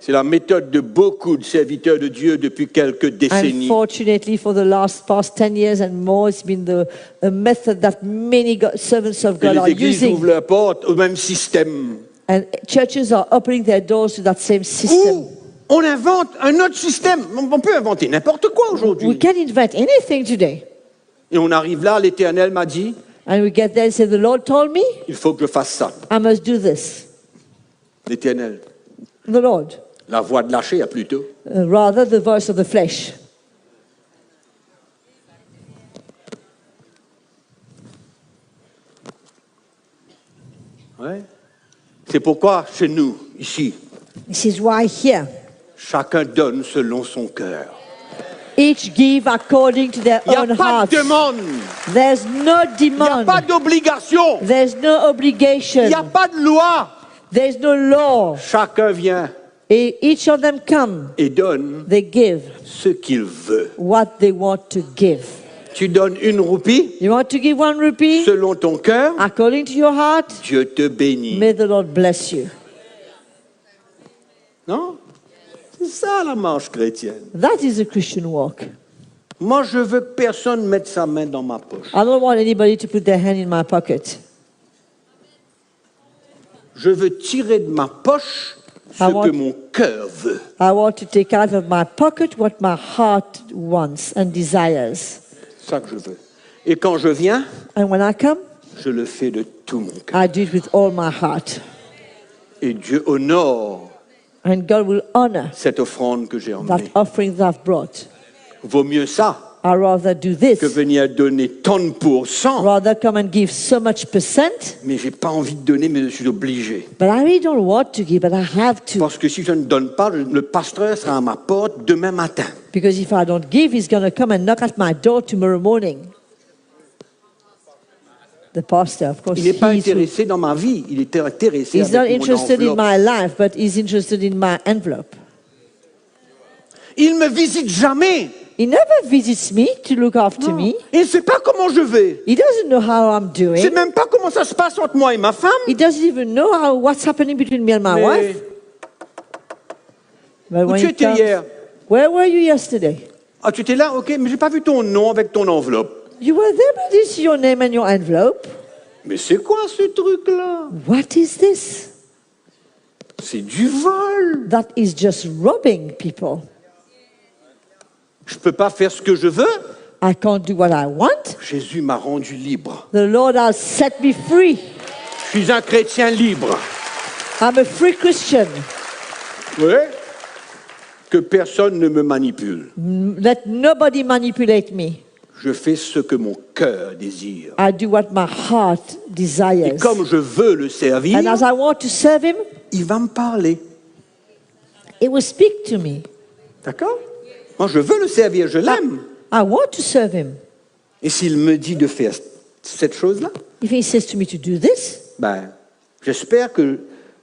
C'est la méthode de beaucoup de serviteurs de Dieu depuis quelques décennies. Unfortunately, for the past 10 years and more, it's been a method that many servants of Et God les are églises ouvrent using. leurs portes au même système. And churches are opening their doors to that same system. Ou on invente un autre système. On peut inventer n'importe quoi We aujourd'hui. can invent anything today. Et on arrive là, l'Éternel m'a dit, And we get there and say, the Lord told me, il faut que je fasse ça. I must do this. L'Éternel. The Lord. La voix de lâcher, à plutôt. Rather the voice of the flesh. Ouais. C'est pourquoi, chez nous, ici, This is why here, chacun donne selon son cœur. each give according to their Il n'y own a pas heart. de demande. There's no Il n'y a demand. pas d'obligation. There's no obligation. Il n'y a pas de loi. There's no law. Chacun vient Each of them come. et donne They give ce qu'il veut. what they want to give. Tu donnes 1 roupie You want to give 1 rupee? selon ton cœur, According to your heart, Dieu te bénit. may the Lord bless you. Non? C'est ça la marche chrétienne. That is a Christian walk. Moi, je veux que personne mette sa main dans ma poche. I don't want anybody to put their hand in my pocket. Je veux tirer de ma poche ce que mon cœur veut. I want to take out of my pocket what my heart wants and desires. C'est ça que je veux. Et quand je viens, And when I come, je le fais de tout mon cœur. I do it with all my heart. Et Dieu honore And God will honor cette offrande que j'ai that emmenée. offering that I've brought. Vaut mieux ça I'd rather do que this, venir donner tant de pourcents. rather come and give so much percent. Mais j'ai pas envie de donner, mais je suis obligé. But I really don't want to give, but I have to. Parce que si je ne donne pas, le pasteur sera à ma porte demain matin. Because if I don't give, he's going to come and knock at my door tomorrow morning. The pastor, of course, Il n'est pas he's intéressé dans ma vie, il est intéressé not avec mon interested in enveloppe. my life, but he's interested in my envelope. Il me visite jamais. He never visits me to look after me. Il ne sait pas comment je vais. He doesn't know how I'm Il ne sait doing. même pas comment ça se passe entre moi et ma femme. He doesn't even know what's happening between me and my Mais wife. But où when tu he étais comes- hier? Where were you yesterday? Ah, tu étais là? Ok, mais j'ai pas vu ton nom avec ton enveloppe. You were there, but I didn't see your name and your envelope. Mais c'est quoi ce truc-là? What is this? C'est du vol. That is just robbing people. Je peux pas faire ce que je veux. I can't do what I want. Jésus m'a rendu libre. The Lord has set me free. Je suis un chrétien libre. I'm a free Christian. Oui. Que personne ne me manipule. Let nobody manipulate me. Je fais ce que mon cœur désire. I do what my heart Et desires. comme je veux le servir, And as I want to serve Him, il va me parler. He will speak to me. D'accord? Moi, je veux le servir, je l'aime. I want to serve Him. Et s'il me dit de faire cette chose-là, If He says to me to do this, ben, j'espère que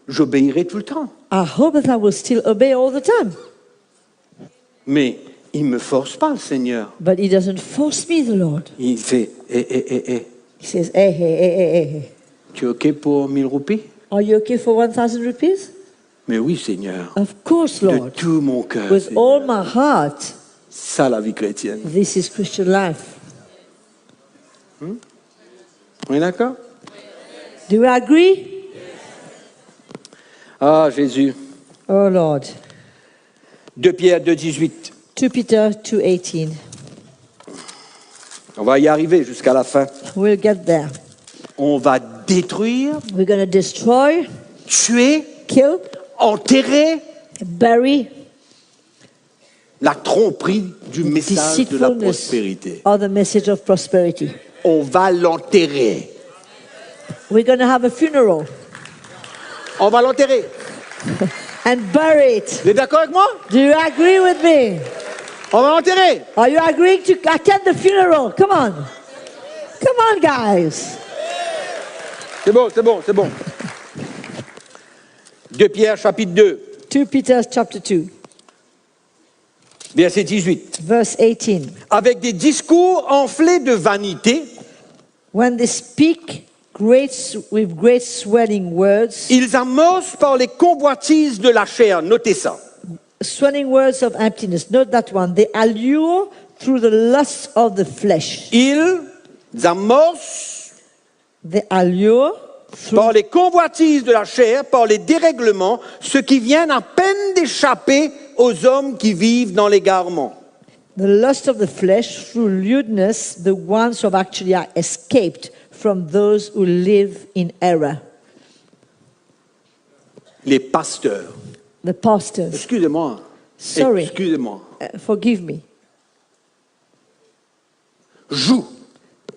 j'obéirai tout le temps. I hope that I will still obey all the time. Mais il ne me force pas, le Seigneur. But He doesn't force me, the Lord. Il fait, He says, hey. tu es OK pour 1000 roupies? Are you okay for 1,000 rupees? Mais oui, Seigneur. Of course, De Lord. tout mon cœur. With Seigneur. all my heart. Ça, la vie chrétienne. This is Christian life. On est d'accord? Do you agree? Ah, Jésus. Oh Lord. 2 Pierre 2,18. 2 Peter 2:18. On va y arriver jusqu'à la fin. We'll get there. On va détruire, We're going to destroy, tuer, kill, enterrer bury la tromperie du message de la prospérité. or the message of prosperity. On va l'enterrer. We're going to have a funeral On va l'enterrer. and bury it. Vous êtes d'accord avec moi? Do you agree with me? On va l'enterrer. Are you agreeing to attend the funeral? Come on. Come on, guys. C'est bon, c'est bon, c'est bon. 2 Pierre chapitre 2, 2 Peter chapter 2, verset 18. verse 18. Avec des discours enflés de vanité, When they speak with great swelling words, ils amorcent par les convoitises de la chair. Notez ça. swelling words of emptiness. Note that one. They allure through the lust of the flesh. Ils amorcent They allure through par les convoitises de la chair, par les dérèglements, ceux qui viennent à peine d'échapper aux hommes qui vivent dans l'égarement. the lust of the flesh, through lewdness, the ones who have actually escaped from those who live in error. Les pasteurs, The pastors, excusez-moi, Sorry. excusez-moi, forgive me, jouent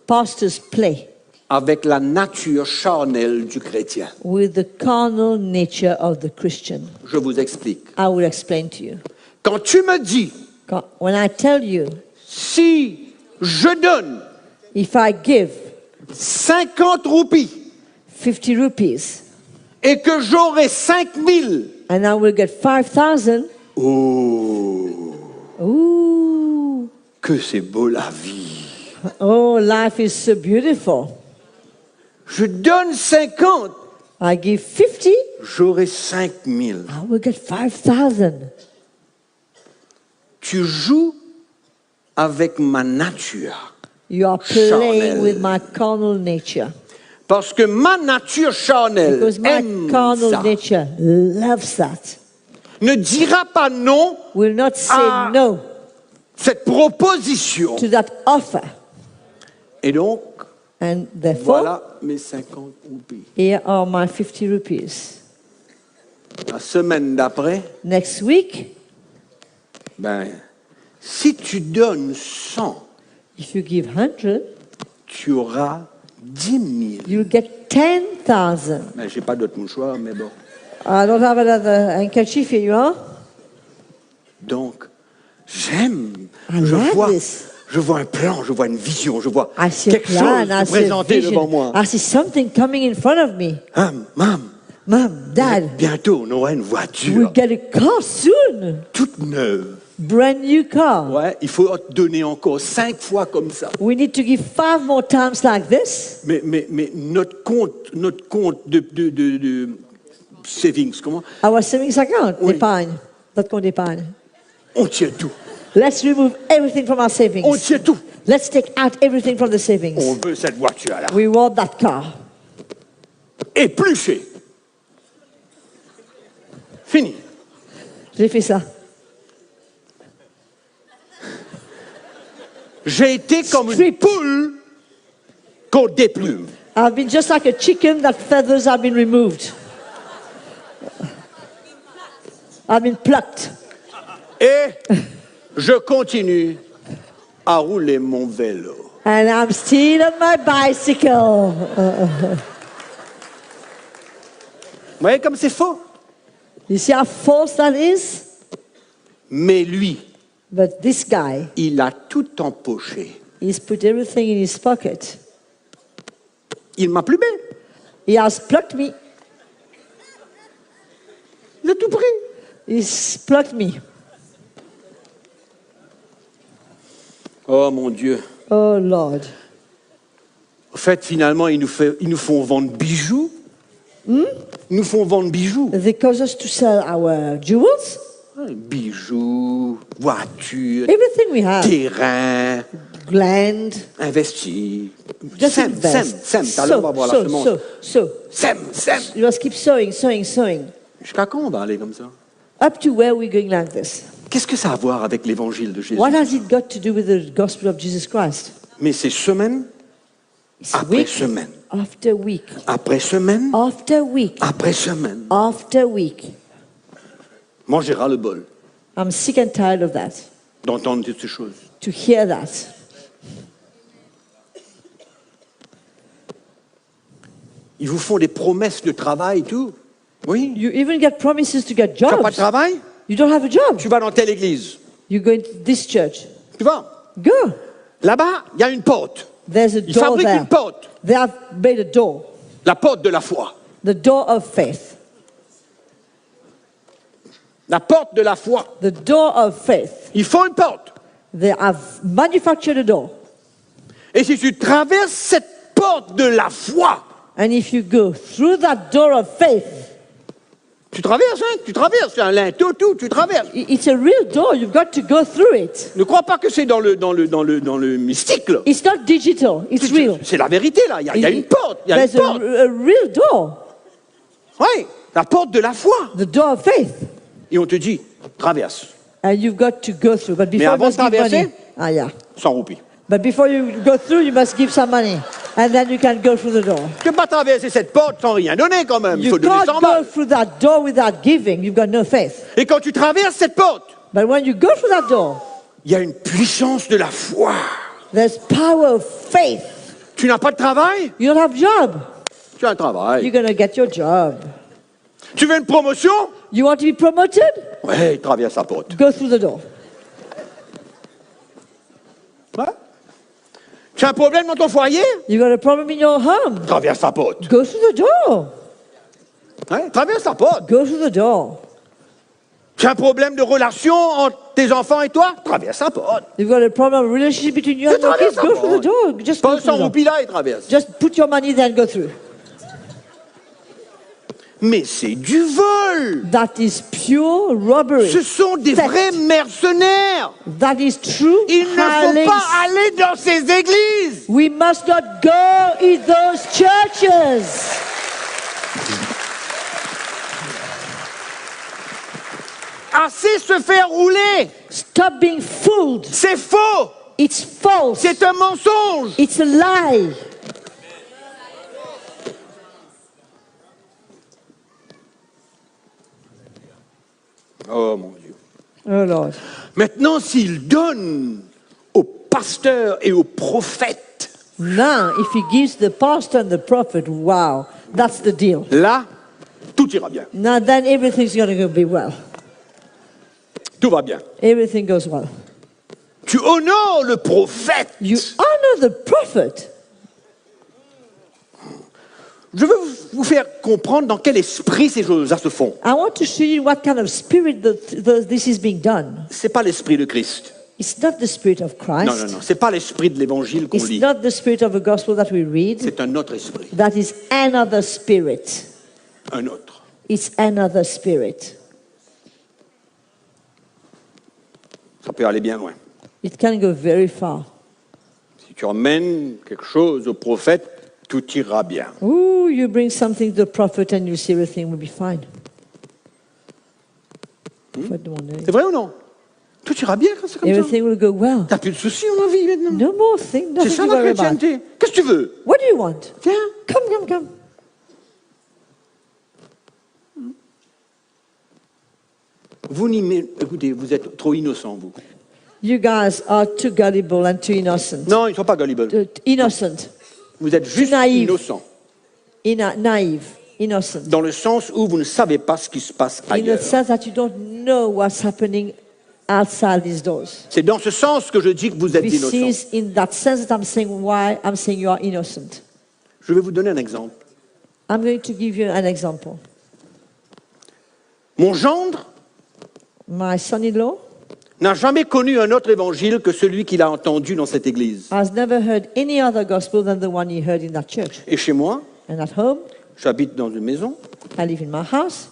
pastors play avec la nature charnelle du chrétien. with the carnal nature of the Christian. Je vous explique. I will explain to you. Quand tu me dis, When I tell you, si je donne if I give 50 roupies 50 rupees et que j'aurai 5000, and I will get 5,000, oh, ooh, que c'est beau la vie. oh, life is so beautiful. Je donne 50, I give 50, j'aurai 5000. I will get 5,000. Tu joues avec ma nature. You are playing Charnel. with my carnal nature. Parce que ma nature charnelle Because my aime carnal ça. nature loves that. ne dira pas non will not say Ah. no cette proposition. to that offer. Et donc, And therefore, voilà mes 50 roupies. here are my 50 rupees. La semaine d'après, Next week, ben, si tu donnes 100, if you give 100, tu auras 10 000. you'll get 10,000. Ben, j'ai pas d'autre mouchoir, mais bon. I don't have another handkerchief. Here you are. Donc, j'aime. I Je like vois, this. je vois un plan, je vois une vision, je vois I see a quelque plan. chose I se see a présenter devant moi. vision. I see something coming in front of me. Mam, Mom, Dad, bientôt on aura une we'll voiture get a car soon. toute neuve. Brand new car. Ouais, il faut te donner encore 5 fois comme ça. We need to give 5 more times like this. Mais notre compte de savings, comment? Our savings account, Oui. d'épargne, notre compte d'épargne. On tient tout. Let's remove everything from our savings. On tient tout. Let's take out everything from the savings. On veut cette voiture-là. We want that car. Épluché. Fini. J'ai fait ça. J'ai été comme une Strip. poule qu'on déplume. I've been just like a chicken that feathers have been removed. I've been plucked. Et je continue à rouler mon vélo. And I'm still on my bicycle. Vous voyez comme c'est faux? You see how false that is? Mais lui, But this guy, il a tout empoché. he's put everything in his pocket. Il m'a plumé. He has plucked me. Il a tout pris. He's plucked me. Oh mon Dieu. Oh Lord. En fait, finalement, ils nous font vendre bijoux. Ils nous font vendre bijoux. They cause us to sell our jewels, Bijoux, voitures, everything we have, terrain, land. investis. Just Sème. invest. Tout à l'heure, on va voir la semence. So. Sème. You must keep sowing. Jusqu'à quand on va aller comme ça? Up to where we're going like this. Qu'est-ce que ça a à voir avec l'évangile de Jésus? What has it got to do with the gospel of Jesus Christ? Mais c'est semaine It's après week semaine, after week après semaine, after week après semaine. after week. Moi, j'ai ras le bol I'm sick and tired of that, d'entendre toutes ces choses. to hear that. Ils vous font des promesses de travail et tout. Oui. You even get promises to get Tu n'as pas de jobs. travail? You don't have a job. Tu vas dans telle église. You go into this church. Tu vas. Go. Là-bas, il y a une porte. There's a Ils door fabriquent there. une porte. They have made a door. La porte de la foi. The door of faith. La porte de la foi. The door of faith. Ils font une porte. They have manufactured a door. Et si tu traverses cette porte de la foi, And if you go through that door of faith, tu traverses, c'est un linteau, tout, tu traverses. it's a real door. You've got to go through it. Ne crois pas que c'est dans le mystique, là. It's not digital. It's real. C'est la vérité, là. Il y a une porte. Il y a une There's porte. a real door. Oui, la porte de la foi. The door of faith. Et on te dit, traverse, And you've got to go through. But before avant you must de give traverser? money. Ah, yeah. 100 roupies. But before you go through, you must give some money. And then you can go through the door. Tu ne peux pas traverser cette porte sans rien donner, quand même. Il You faut donner can't 100 go balles. through that door without giving. You've got no faith. Et quand tu traverses cette porte, But when you go through that door, il y a une puissance de la foi. there's power of faith. Tu n'as pas de travail? You don't have job. Tu as un travail. You're going to get your job. Tu veux une promotion? You want to be promoted? Oui, traverse la porte. Go through the door. Ouais. Tu as un problème dans ton foyer? You got a problem in your home? Traverse la porte. Go through the door. Ouais, traverse la porte. Go through the door. Tu as un problème de relation entre tes enfants et toi? Traverse la porte. You've got a problem relationship between you and your traverse kids? la Go through the porte. door. Just Pas go through 100 the door. roupies là, il traverse. Just put your money there and go through. Mais c'est du vol. That is pure robbery. Ce sont des Theft. vrais mercenaires. That is true Il ne faut hirelings. pas aller dans ces églises. We must not go in those churches. Assez se faire rouler. Stop being fooled. C'est faux. It's false. C'est un mensonge. It's a lie. Oh mon Dieu. Oh Lord. Maintenant, s'il donne aux pasteurs et aux prophètes, Now, if he gives the pastor and the prophet, wow, that's the deal. là, tout ira bien. Now then everything's going to be well. Tout va bien. Everything goes well. Tu honores le prophète. You honor the prophet. Je veux vous faire comprendre dans quel esprit ces choses-là se font. I want to show you what kind of spirit this is being done. C'est pas l'esprit de Christ. It's not the spirit of Christ. Non, non, non. C'est pas l'esprit de l'évangile qu'on It's lit. not the spirit of the gospel that we read. C'est un autre esprit. That is another spirit. Un autre. It's another spirit. Ça peut aller bien loin. It can go very far. Si tu emmènes quelque chose au prophète, tout ira bien. Ooh, you bring something to the prophet and you see everything will be fine. Faut demander. C'est vrai ou non? Tout ira bien quand c'est comme ça. Everything will go well. T'as plus de soucis dans la vie maintenant. No more thing, C'est nothing ça to la worry about. chrétienté. Qu'est-ce que tu veux? What do you want? Viens. Come. Vous écoutez, vous êtes trop innocents, vous. You guys are too gullible and too innocent. Non, ils ne sont pas gullible. Innocent. Vous êtes juste naïf. innocents. Naive. Innocent. Dans le sens où vous ne savez pas ce qui se passe In ailleurs. the sense that you don't know what's happening outside these doors. C'est dans ce sens que je dis que vous êtes This innocents. is in that sense that I'm saying why I'm saying you are innocent. Je vais vous donner un exemple. I'm going to give you an example. Mon gendre My son-in-law n'a jamais connu un autre évangile que celui qu'il a entendu dans cette église. has never heard any other gospel than the one he heard in that church. Et chez moi, And at home, j'habite dans une maison I live in my house.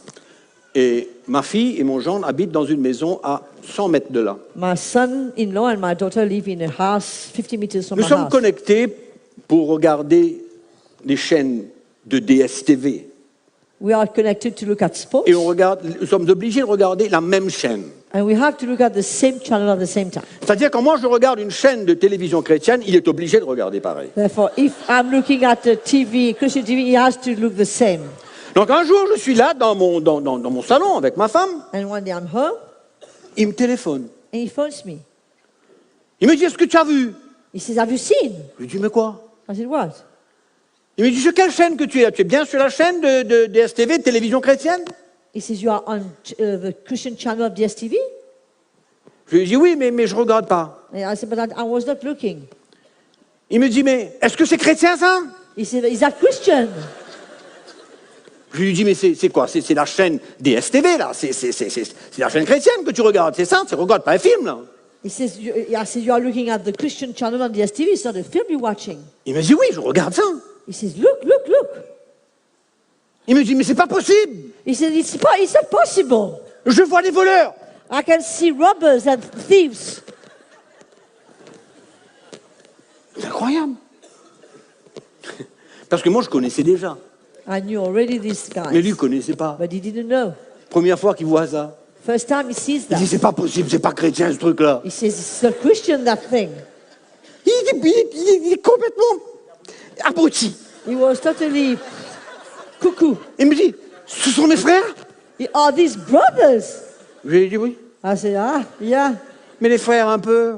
et ma fille et mon gendre habitent dans une maison à 100 mètres de là. My son-in-law and my daughter live in a house 50 meters from Nous my sommes house. connectés pour regarder des chaînes de DSTV. We are connected to look at sports, Et nous sommes obligés de regarder la même chaîne. and we have to look at the same channel at the same time. C'est-à-dire quand moi je regarde une chaîne de télévision chrétienne, il est obligé de regarder pareil. Therefore, if I'm looking at the TV, Christian TV, he has to look the same. Donc un jour, je suis là dans mon salon avec ma femme, And one day I'm home, il me téléphone. and he phones me. Il me dit, est-ce que tu as vu? He says, have you seen? Je lui dis, mais quoi? I said, what? Il me dit, sur quelle chaîne que tu es? Tu es bien sur la chaîne de DSTV, de télévision chrétienne? He says, you are on the Christian channel of DSTV? Je lui dis, oui, mais je ne regarde pas. And I said, but I was not looking. Il me dit, mais est-ce que c'est chrétien ça? He said, is that Christian? Je lui dis, mais c'est quoi? C'est la chaîne DSTV, là. C'est la chaîne chrétienne que tu regardes, c'est ça? Tu ne regardes pas un film, là. He says, I said, you are looking at the Christian channel on DSTV. It's not a film you're watching. Il me dit, oui, je regarde ça. He says, look. Il me dit, mais c'est pas possible. He said, it's not possible. Je vois des voleurs. I can see robbers and thieves. C'est incroyable. Parce que moi, je connaissais déjà. I knew already these Mais lui, il guys, ne connaissait pas. but he didn't know. Première fois qu'il voit ça. First time he sees Il that, dit, c'est pas possible, c'est pas chrétien, ce truc-là. he says, it's not Christian, that thing. Il est complètement abruti. He was totally cuckoo. Il me dit, ce sont mes frères? Are these brothers? Je lui ai dit, oui. I said, yeah. Mais les frères, un peu.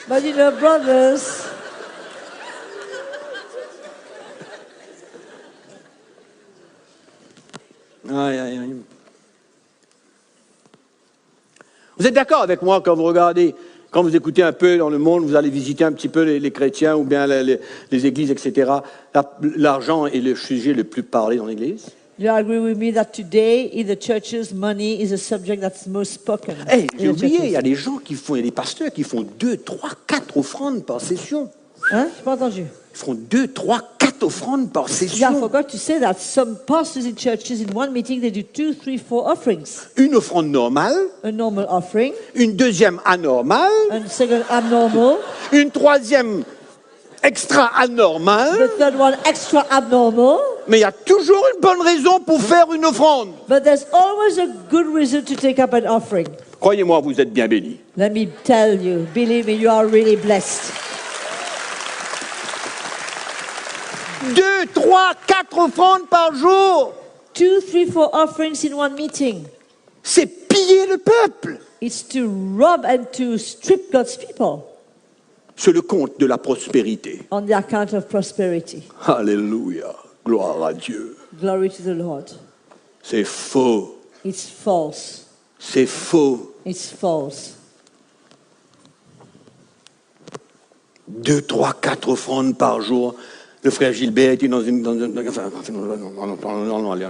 But you know, brothers. Aïe. Vous êtes d'accord avec moi quand vous regardez, quand vous écoutez un peu dans le monde, vous allez visiter un petit peu les chrétiens ou bien les églises, etc. L'argent est le sujet le plus parlé dans l'église. Do you agree with me that today in the churches, money is a subject that's most spoken? Hey, j'ai in the oublié, il churches? y a des gens qui font, il y a des pasteurs qui font 2, 3, 4 offrandes par session. Hein? J'ai pas entendu. Ils font 2, 3, 4 offrandes par Yeah, I session. forgot to say that some pastors in churches in one meeting they do 2, 3, 4 offerings. Une offrande normale, A normal offering, une deuxième anormale, and second abnormal, une troisième extra anormale, the third one extra abnormal, mais il y a toujours une bonne raison pour faire une offrande. But there's always a good reason to take up an offering. Croyez-moi, vous êtes bien bénis. Let me tell you, believe me, you are really blessed. 2, 3, 4 offrandes par jour. 2, 3, 4 offerings in one meeting. C'est piller le peuple. It's to rob and to strip God's people C'est le compte de la prospérité. on the account of prosperity. Alléluia. Gloire à Dieu. Glory to the Lord. C'est faux. It's false. C'est faux. It's false. 2, 3, 4 offrandes par jour. Le frère Gilbert était dans une... enfin, non, allez.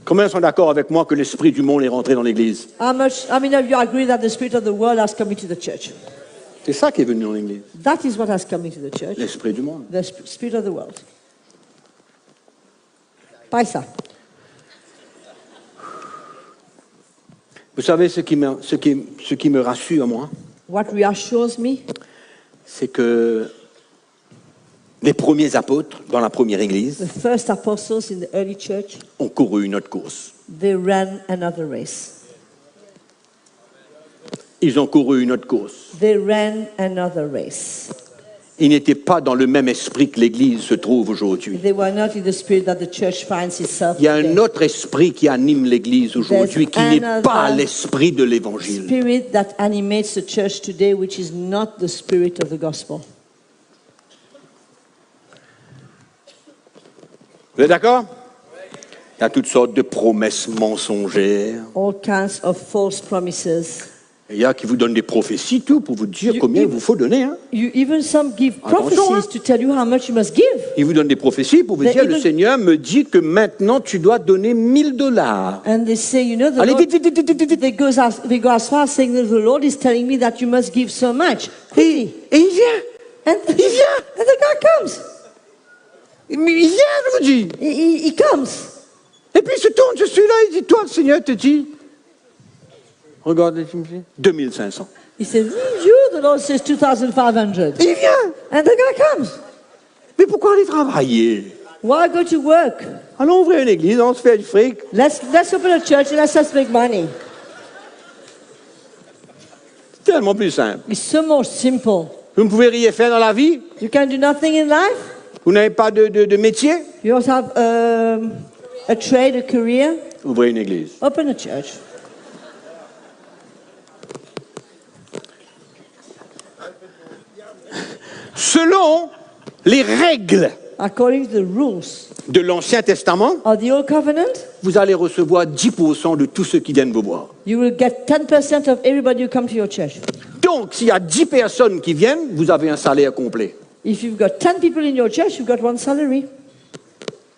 Combien sont d'accord avec moi que l'esprit du monde est rentré dans l'église? How many of you agree that the spirit of the world has come into the church? C'est ça qui est venu dans l'église. That is what has come into the church. L'esprit du monde. The spirit of the world. Pas ça. Vous savez ce qui me rassure, moi, What reassures me c'est que les premiers apôtres dans la première église the first apostles in the early church, ont couru une autre course. they ran another race. Ils ont couru une autre course. They ran another race. Ils n'étaient pas dans le même esprit que l'église se trouve aujourd'hui. They were not in the spirit that the church finds itself Il y a un today. autre esprit qui anime l'église aujourd'hui, qui n'est another pas l'esprit de l'évangile. Spirit that animates the church today, which is not the spirit of the gospel. Vous êtes d'accord? Il y a toutes sortes de promesses mensongères. All kinds of false promises. Il y a qui vous donnent des prophéties, tout, pour vous dire combien il vous faut donner. Hein. Even some give Attention, prophecies to tell you how much you must give. Ils vous donnent des prophéties pour vous They dire, le even- Seigneur me dit que maintenant tu dois donner 1000 $. And they say, you know, the Allez, Lord, vite. they go as far as saying that the Lord is telling me that you must give so much. Quickly. Et il vient. And Il vient. and the guy comes. Il vient, je vous dis. He comes. Et puis il se tourne sur celui-là, il dit, toi, le Seigneur te dit, regarde, 2500. He says, you, the Lord says 2,500. Il vient. And the guy comes. Mais pourquoi aller travailler? Why go to work? Allons ouvrir une église, on se fait du fric. Let's open a church and let's just make money. C'est tellement plus simple. It's so more simple. Vous ne pouvez rien faire dans la vie. You can do nothing in life. Vous n'avez pas de métier. You also have a trade, a career. Ouvrez une église. Open a church. Selon les règles According to the rules de l'Ancien Testament, of the Old Covenant, vous allez recevoir 10% de tous ceux qui viennent vous voir. you will get 10% of everybody who come to your church. Donc, s'il y a 10 personnes qui viennent, vous avez un salaire complet. If you've got 10 people in your church, you've got one salary.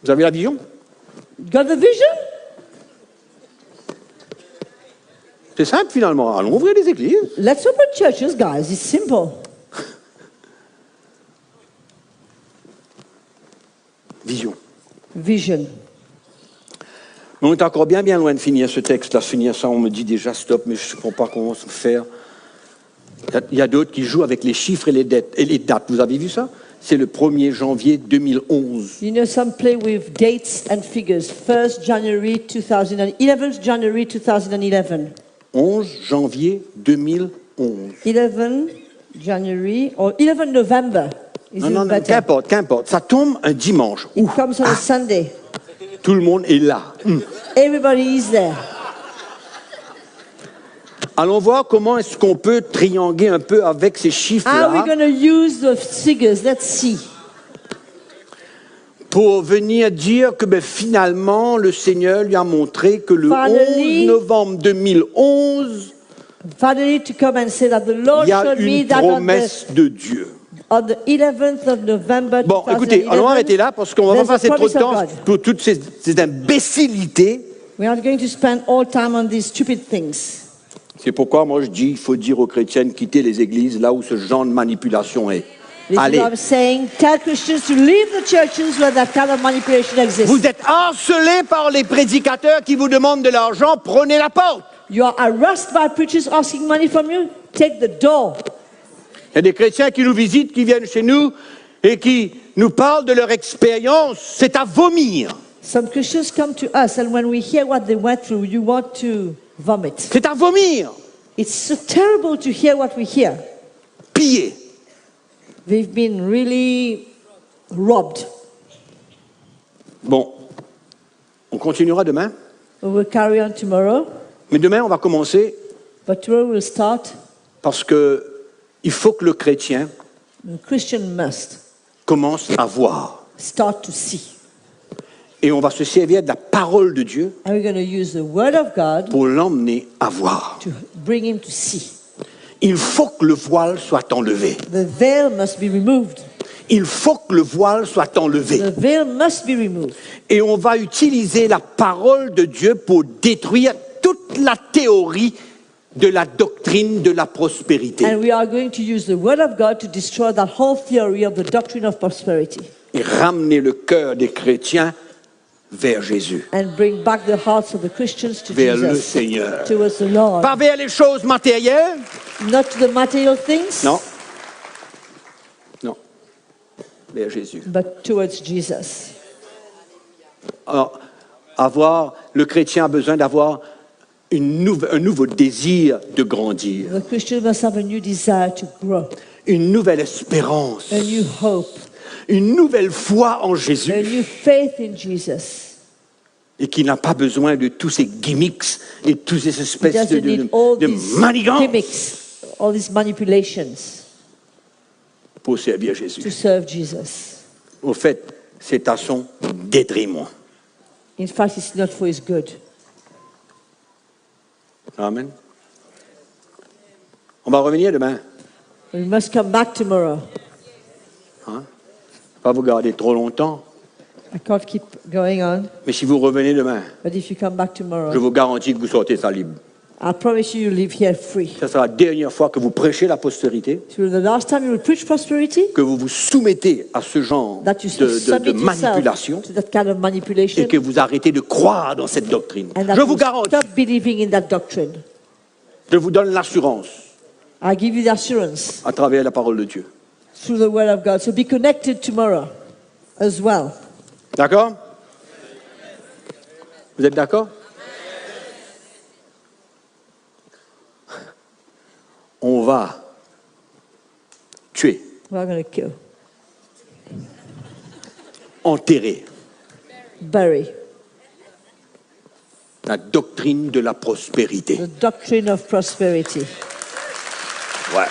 Vous avez la vision? Got the vision? C'est simple finalement. Allons ouvrir des églises. Let's open churches, guys. It's simple. Vision. Vision. Mais on est encore bien loin de finir ce texte-là. Finir ça, on me dit déjà stop, mais je ne comprends pas comment se faire. Il y a d'autres qui jouent avec les chiffres et les dates. Vous avez vu ça? C'est le 1er janvier 2011. You know, some play with dates and figures. 1st January 11th January 2011. 11 janvier 2011. 11 January or 11 November. Is Non, even non, better. qu'importe. Ça tombe un dimanche. It comes on a Sunday. Tout le monde est là. Everybody is there. Allons voir comment est-ce qu'on peut trianguer un peu avec ces How are we chiffres-là going to use the figures? Let's see. pour venir dire que finalement, le Seigneur lui a montré que le Finally- 11 novembre 2011, Finally, to come and say that the Lord il y a showed me une that promesse de Dieu. on the 11th of November Bon, écoutez, 2011, allons arrêter là parce qu'on va pas there's a passer trop de promise of temps God. pour toutes ces imbécilités. We are going to spend all time on these stupid things. C'est pourquoi moi je dis il faut dire aux chrétiens de quitter les églises là où ce genre de manipulation est. This Allez, is what I'm saying. Tell Christians to leave the churches where that kind of manipulation exists. vous êtes harcelés par les prédicateurs qui vous demandent de l'argent, prenez la porte. You are harassed by preachers asking money from you. Take the door. Il y a des chrétiens qui nous visitent, qui viennent chez nous et qui nous parlent de leur expérience. C'est à vomir. Some Christians come to us, and when we hear what they went through, you want to vomit. C'est à vomir. It's so terrible to hear what we hear. Pillé. We've been really robbed. Bon, on continuera demain. We will carry on tomorrow, Mais demain, on va commencer but tomorrow we'll start. parce que il faut que le chrétien The Christian must commence à voir. start to see. Et on va se servir de la parole de Dieu And we're going to use the Word of God pour l'emmener à voir. to bring him to see. Il faut que le voile soit enlevé. The veil must be removed. Il faut que le voile soit enlevé. The veil must be removed. Et on va utiliser la parole de Dieu pour détruire toute la théorie de la doctrine de la prospérité. And we are going to use the Word of God to destroy that whole theory of the doctrine of prosperity Et ramener le cœur des chrétiens vers Jésus, and bring back the hearts of the Christians to vers le Jesus, Seigneur. towards the Lord. Pas vers les choses matérielles. Not to the material things, Non. Non. Vers Jésus. but towards Jesus. Alors, le chrétien a besoin d'avoir un nouveau désir de grandir, The Christian must have a new desire to grow, une nouvelle espérance, a new hope, une nouvelle foi en a Jésus, new faith in Jesus. et qui n'a pas besoin de tous ces gimmicks et toutes ces He espèces doesn't need all de these manigances gimmicks, all these manipulations pour servir to Jésus. serve Jesus. Au fait, c'est à son détriment. In fact, it's not for his good. Amen. On va revenir demain. We must come back tomorrow. Pas vous garder trop longtemps, I can't keep going on, mais si vous revenez demain, but if you come back je tomorrow, vous garantis que vous sortez ça libre. I promise you you'll leave here free. Ça sera la dernière fois que vous prêchez la postérité, It will be the last time you will preach prosperity, que vous vous soumettez à ce genre that you de submit manipulation yourself to that kind of manipulation, et que vous arrêtez de croire dans cette doctrine. and that Je vous you garantis, stop believing in that doctrine. je vous donne l'assurance I give you the assurance à travers la parole de Dieu. through the Word of God. So be connected tomorrow as well. D'accord? Vous êtes d'accord? On va tuer, We're going to kill, enterrer bury la doctrine de la prospérité. the doctrine of prosperity. Ouais.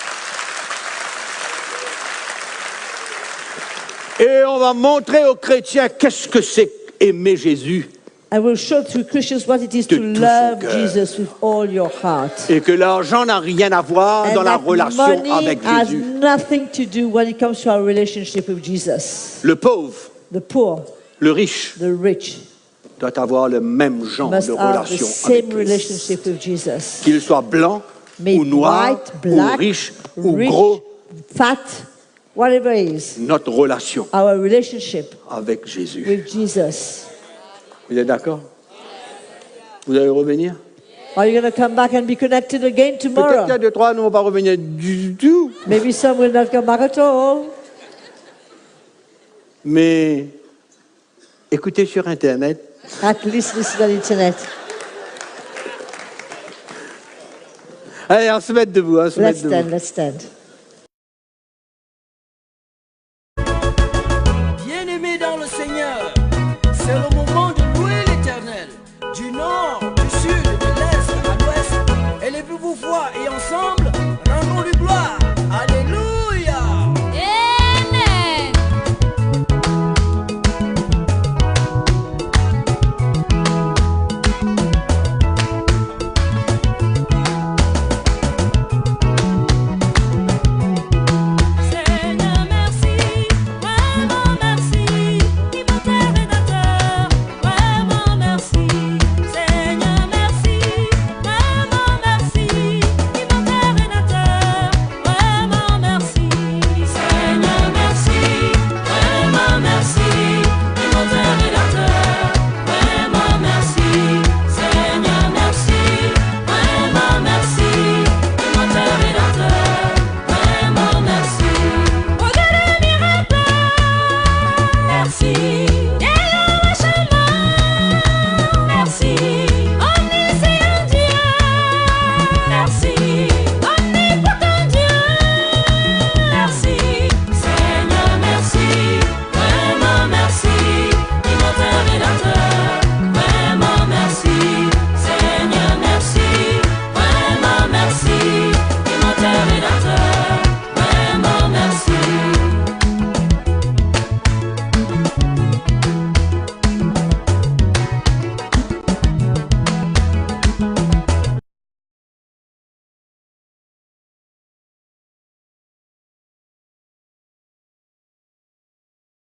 Et on va montrer aux chrétiens qu'est-ce que c'est aimer Jésus I will show through Christians what it is De to tout son love cœur. Jesus with all your heart. et que l'argent n'a rien à voir dans And la that relation money avec has Jésus. nothing to do when it comes to our relationship with Jesus. Le pauvre, The poor, le riche the rich doit avoir le même genre must de have the relation same avec Christ. relationship with Jesus. Qu'il soit blanc May ou noir white, black, ou riche ou rich, gros, fat, whatever it is, notre relation our relationship avec Jésus. with Jesus. Vous êtes d'accord? Vous allez revenir? Are you going to come back and be connected again Peut-être qu'il y tomorrow? a deux, trois ne vont pas revenir du tout. Maybe some will not come back at all. Mais écoutez sur Internet. At least listen on internet. Allez, on se met debout. On se met Let's debout. stand, let's stand.